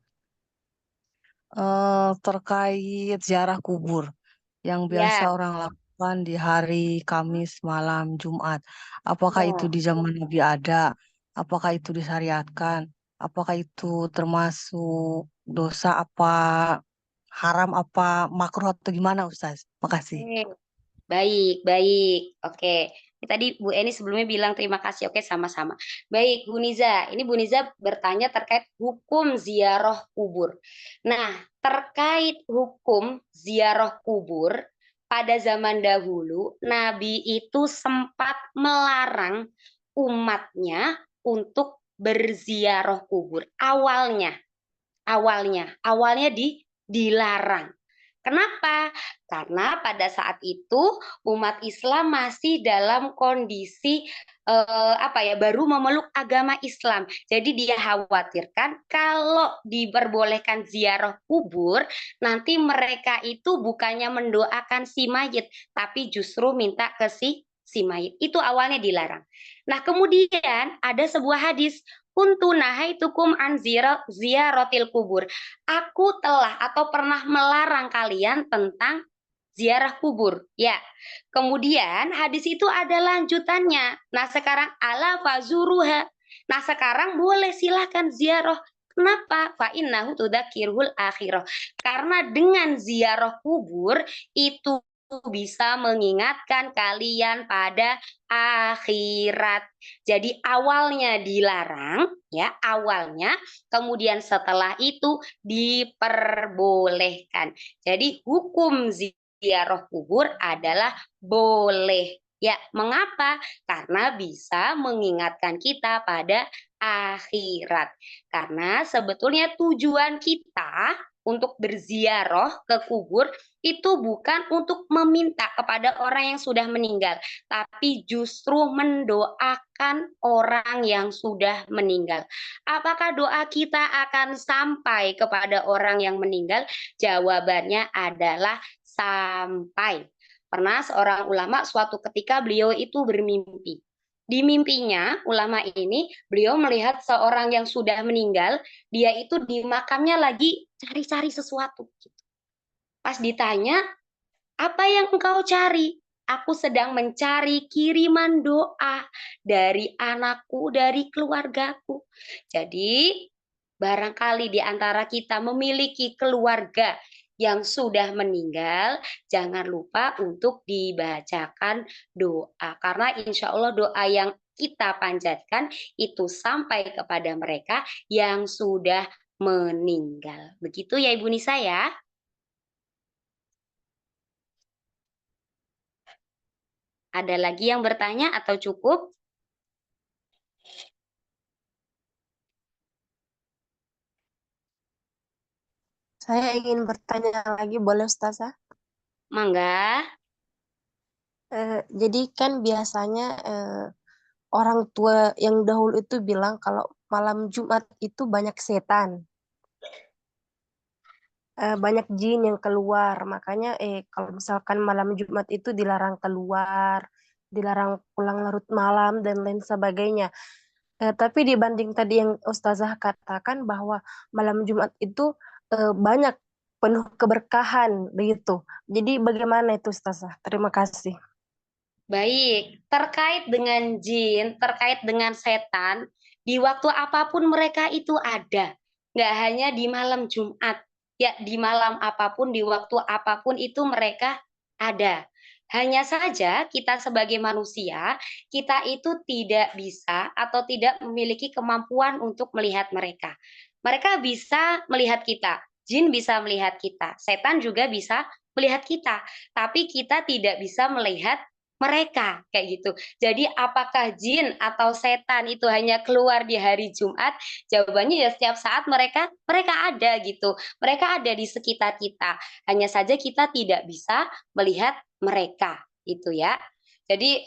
Terkait ziarah kubur yang biasa Ya. orang lakukan di hari Kamis malam Jumat. Apakah itu Ya. di zaman Nabi ada? Apakah itu disyariatkan? Apakah itu termasuk dosa apa haram apa makruh atau gimana Ustaz? Makasih. Oke. Baik, baik. Oke. Ini tadi Bu Eni sebelumnya bilang terima kasih. Oke, sama-sama. Baik, Bu Niza. Ini Bu Niza bertanya terkait hukum ziarah kubur. Nah, terkait hukum ziarah kubur, pada zaman dahulu, Nabi itu sempat melarang umatnya untuk berziarah kubur. Awalnya dilarang. Kenapa? Karena pada saat itu umat Islam masih dalam kondisi baru memeluk agama Islam. Jadi dia khawatirkan kalau diperbolehkan ziarah kubur, nanti mereka itu bukannya mendoakan si mayit, tapi justru minta ke si mayit. Itu awalnya dilarang. Nah, kemudian ada sebuah hadis, kuntu nahaitukum an ziyaratil kubur. Aku telah atau pernah melarang kalian tentang ziarah kubur. Ya. Kemudian hadis itu ada lanjutannya. Nah, sekarang ala fazuruha. Nah, sekarang boleh silahkan ziarah. Kenapa? Fa innahu tudzakirul akhirah. Karena dengan ziarah kubur itu bisa mengingatkan kalian pada akhirat. Jadi awalnya dilarang, ya, awalnya, kemudian setelah itu diperbolehkan. Jadi hukum ziarah kubur adalah boleh. Ya, mengapa? Karena bisa mengingatkan kita pada akhirat. Karena sebetulnya tujuan kita untuk berziarah ke kubur itu bukan untuk meminta kepada orang yang sudah meninggal, tapi justru mendoakan orang yang sudah meninggal. Apakah doa kita akan sampai kepada orang yang meninggal? Jawabannya adalah sampai. Pernah seorang ulama suatu ketika beliau itu bermimpi. Di mimpinya, ulama ini, beliau melihat seorang yang sudah meninggal, dia itu di makamnya lagi cari-cari sesuatu. Pas ditanya, apa yang engkau cari? Aku sedang mencari kiriman doa dari anakku, dari keluargaku. Jadi, barangkali di antara kita memiliki keluarga yang sudah meninggal, jangan lupa untuk dibacakan doa. Karena insya Allah doa yang kita panjatkan itu sampai kepada mereka yang sudah meninggal. Begitu ya Ibu Nisa ya. Ada lagi yang bertanya atau cukup? Saya ingin bertanya lagi, boleh Ustazah? Mangga. Jadi kan biasanya orang tua yang dahulu itu bilang kalau malam Jumat itu banyak setan, banyak jin yang keluar. Makanya kalau misalkan malam Jumat itu dilarang keluar, dilarang pulang larut malam dan lain sebagainya. Tapi dibanding tadi yang Ustazah katakan bahwa malam Jumat itu banyak penuh keberkahan begitu. Jadi bagaimana itu Ustazah? Terima kasih. Baik, terkait dengan jin, terkait dengan setan, di waktu apapun mereka itu ada. Nggak hanya di malam Jumat. Ya, di malam apapun, di waktu apapun itu mereka ada. Hanya saja kita sebagai manusia, kita itu tidak bisa atau tidak memiliki kemampuan untuk melihat mereka. Mereka bisa melihat kita, jin bisa melihat kita, setan juga bisa melihat kita, tapi kita tidak bisa melihat mereka kayak gitu. Jadi apakah jin atau setan itu hanya keluar di hari Jumat? Jawabannya ya setiap saat mereka ada gitu. Mereka ada di sekitar kita. Hanya saja kita tidak bisa melihat mereka itu ya. Jadi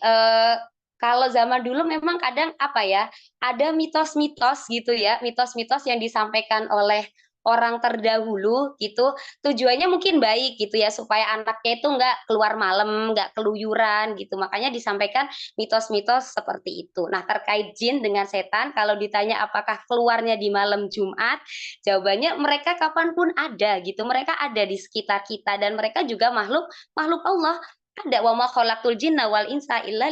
kalau zaman dulu memang kadang ada mitos-mitos gitu ya, mitos-mitos yang disampaikan oleh orang terdahulu gitu, tujuannya mungkin baik gitu ya, supaya anaknya itu nggak keluar malam, nggak keluyuran gitu, makanya disampaikan mitos-mitos seperti itu. Nah, terkait jin dengan setan, kalau ditanya apakah keluarnya di malam Jumat, jawabannya mereka kapanpun ada gitu, mereka ada di sekitar kita, dan mereka juga makhluk Allah. Ada wa ma khalaqtul jinna wal insa illa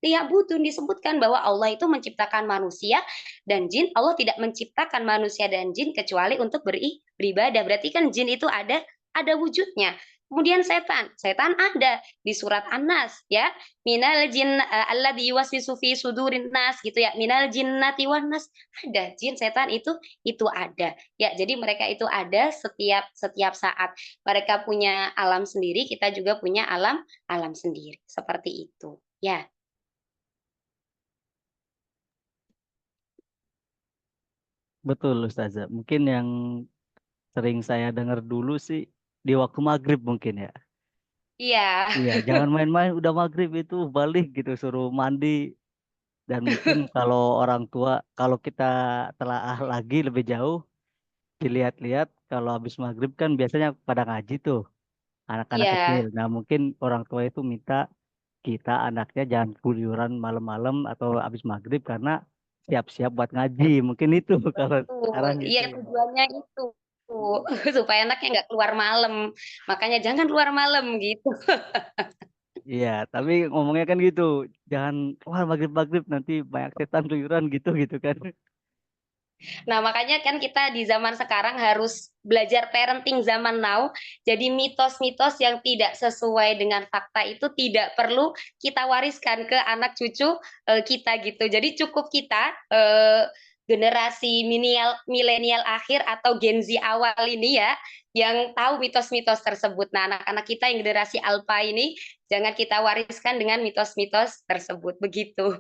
liya'budun, disebutkan bahwa Allah itu menciptakan manusia dan jin. Allah tidak menciptakan manusia dan jin kecuali untuk beribadah. Berarti kan jin itu ada wujudnya. Kemudian setan ada di surat An-Nas ya. Minal jin alladzi yuwaswisu fi sudurin nas gitu ya. Minal jinnati wan nas. Ada jin setan itu ada. Ya, jadi mereka itu ada setiap saat. Mereka punya alam sendiri, kita juga punya alam sendiri. Seperti itu. Ya. Betul Ustazah. Mungkin yang sering saya dengar dulu sih di waktu maghrib mungkin ya. Iya. Iya, jangan main-main udah maghrib itu balik gitu suruh mandi. Dan mungkin kalau orang tua, kalau kita telaah lagi lebih jauh, dilihat-lihat kalau habis maghrib kan biasanya pada ngaji tuh anak-anak Iya. kecil. Nah mungkin orang tua itu minta kita anaknya jangan keluyuran malam-malam atau habis maghrib karena siap-siap buat ngaji. Mungkin itu kalau Betul, sekarang iya itu ya. tujuannya itu supaya anaknya nggak keluar malam. Makanya jangan keluar malam gitu. Iya, tapi ngomongnya kan gitu, jangan wah maghrib-maghrib nanti banyak setan keluyuran gitu gitu kan. Nah, makanya kan kita di zaman sekarang harus belajar parenting zaman now. Jadi mitos-mitos yang tidak sesuai dengan fakta itu tidak perlu kita wariskan ke anak cucu kita gitu. Jadi cukup kita generasi milenial akhir atau Gen Z awal ini ya yang tahu mitos-mitos tersebut. Nah, anak-anak kita yang generasi alpha ini jangan kita wariskan dengan mitos-mitos tersebut begitu.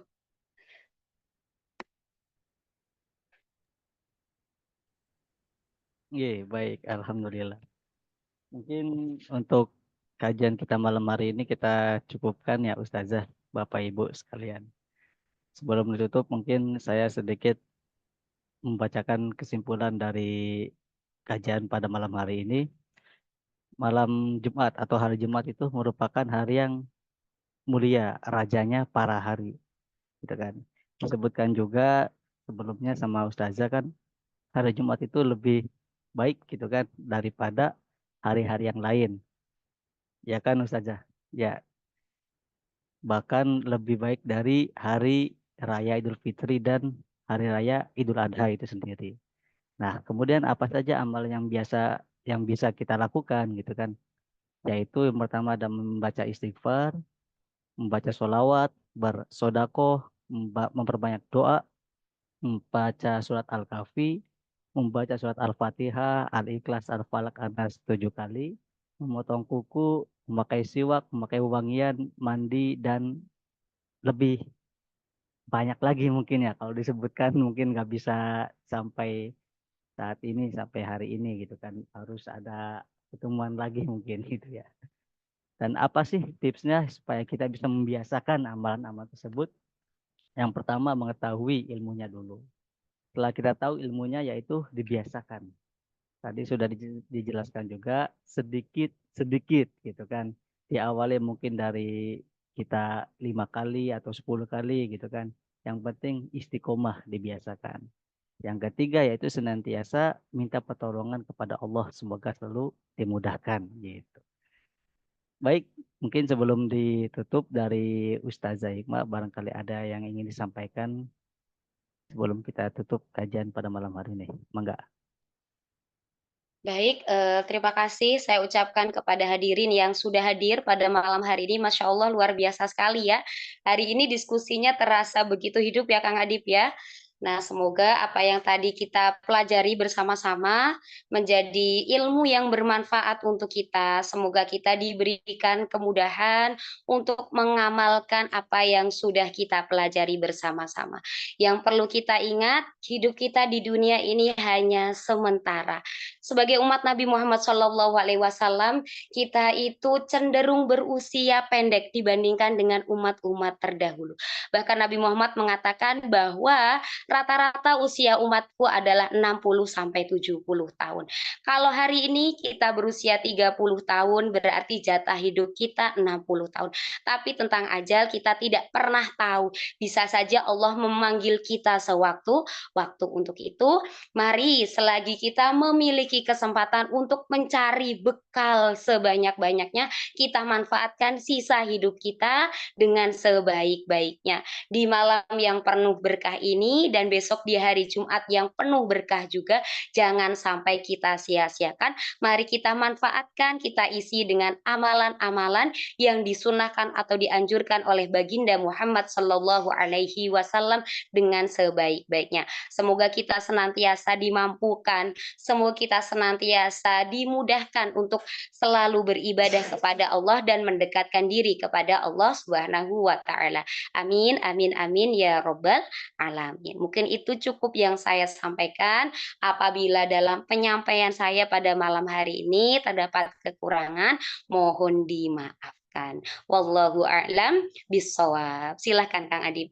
Iya, baik, alhamdulillah. Mungkin untuk kajian kita malam hari ini kita cukupkan ya Ustazah, Bapak Ibu sekalian. Sebelum ditutup mungkin saya sedikit membacakan kesimpulan dari kajian pada malam hari ini. Malam Jumat atau hari Jumat itu merupakan hari yang mulia, rajanya para hari, gitu kan. Disebutkan juga sebelumnya sama Ustazah kan, hari Jumat itu lebih baik gitu kan daripada hari-hari yang lain. Ya kan Ustazah? Ya, bahkan lebih baik dari hari raya Idul Fitri dan hari raya Idul Adha itu sendiri. Nah, kemudian apa saja amal yang bisa kita lakukan gitu kan? Yaitu yang pertama ada membaca istighfar, membaca sholawat, bersodakoh, memperbanyak doa, membaca surat Al-Kahfi, membaca surat Al-Fatihah, Al-Ikhlas, Al-Falaq, An-Nas 7 kali, memotong kuku, memakai siwak, memakai wangian, mandi, dan lebih banyak lagi mungkin ya. Kalau disebutkan mungkin nggak bisa sampai saat ini, sampai hari ini gitu kan. Harus ada pertemuan lagi mungkin gitu ya. Dan apa sih tipsnya supaya kita bisa membiasakan amalan-amalan tersebut? Yang pertama mengetahui ilmunya dulu. Setelah kita tahu ilmunya yaitu dibiasakan. Tadi sudah dijelaskan juga sedikit gitu kan. Diawali mungkin dari kita 5 kali atau 10 kali gitu kan. Yang penting istiqomah dibiasakan. Yang ketiga yaitu senantiasa minta pertolongan kepada Allah semoga selalu dimudahkan gitu. Baik, mungkin sebelum ditutup dari Ustazah Hikmah barangkali ada yang ingin disampaikan sebelum kita tutup kajian pada malam hari ini. Mangga. Baik, terima kasih saya ucapkan kepada hadirin yang sudah hadir pada malam hari ini. Masya Allah luar biasa sekali ya. Hari ini diskusinya terasa begitu hidup ya Kang Adip ya. Nah, semoga apa yang tadi kita pelajari bersama-sama menjadi ilmu yang bermanfaat untuk kita. Semoga kita diberikan kemudahan untuk mengamalkan apa yang sudah kita pelajari bersama-sama. Yang perlu kita ingat, hidup kita di dunia ini hanya sementara. Sebagai umat Nabi Muhammad SAW, kita itu cenderung berusia pendek dibandingkan dengan umat-umat terdahulu. Bahkan Nabi Muhammad mengatakan bahwa rata-rata usia umatku adalah 60 sampai 70 tahun. Kalau hari ini kita berusia 30 tahun, berarti jatah hidup kita 60 tahun. Tapi tentang ajal kita tidak pernah tahu. Bisa saja Allah memanggil kita sewaktu-waktu. Untuk itu, mari selagi kita memiliki kesempatan untuk mencari bekal sebanyak-banyaknya, kita manfaatkan sisa hidup kita dengan sebaik-baiknya. Di malam yang penuh berkah ini dan besok di hari Jumat yang penuh berkah juga, jangan sampai kita sia-siakan. Mari kita manfaatkan, kita isi dengan amalan-amalan yang disunahkan atau dianjurkan oleh baginda Muhammad Sallallahu Alaihi Wasallam dengan sebaik-baiknya. Semoga kita senantiasa dimampukan, semoga kita senantiasa dimudahkan untuk selalu beribadah kepada Allah dan mendekatkan diri kepada Allah Subhanahu wa taala. Amin amin amin ya robbal alamin. Mungkin itu cukup yang saya sampaikan. Apabila dalam penyampaian saya pada malam hari ini terdapat kekurangan, mohon dimaafkan. Wallahu a'lam bishawab. Silahkan Kang Adib.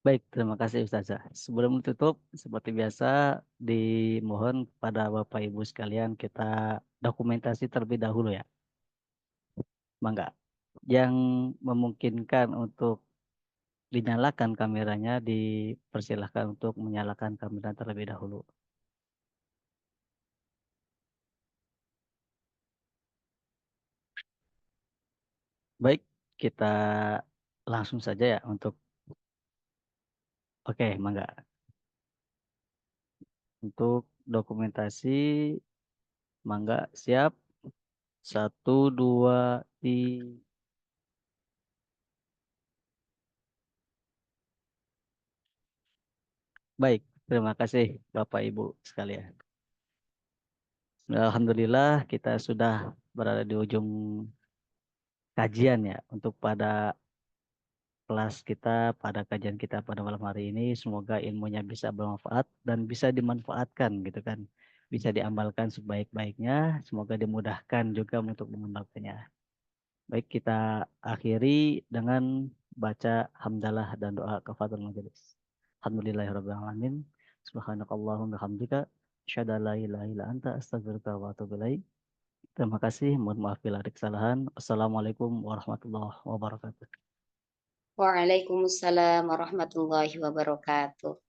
Baik, terima kasih Ustazah. Sebelum tutup, seperti biasa, dimohon pada Bapak Ibu sekalian kita dokumentasi terlebih dahulu ya. Mangga. Yang memungkinkan untuk dinyalakan kameranya, dipersilahkan untuk menyalakan kamera terlebih dahulu. Baik, kita langsung saja ya untuk oke, mangga. Untuk dokumentasi, mangga siap. 1, 2, 3. Baik, terima kasih Bapak Ibu sekalian. Alhamdulillah kita sudah berada di ujung kajian ya untuk pada kelas kita, pada kajian kita pada malam hari ini. Semoga ilmunya bisa bermanfaat dan bisa dimanfaatkan gitu kan. Bisa diamalkan sebaik-baiknya. Semoga dimudahkan juga untuk mengamalkannya. Baik, kita akhiri dengan baca hamdalah dan doa kafaratul majelis. Alhamdulillahirrahmanirrahim. Subhanakallahumma bihamdika asyhadu an la ilaha illa anta astaghfiruka wa atubu ilaik. Terima kasih. Mohon maaf bila ada kesalahan. Assalamualaikum warahmatullahi wabarakatuh. Waalaikumsalam warahmatullahi wabarakatuh.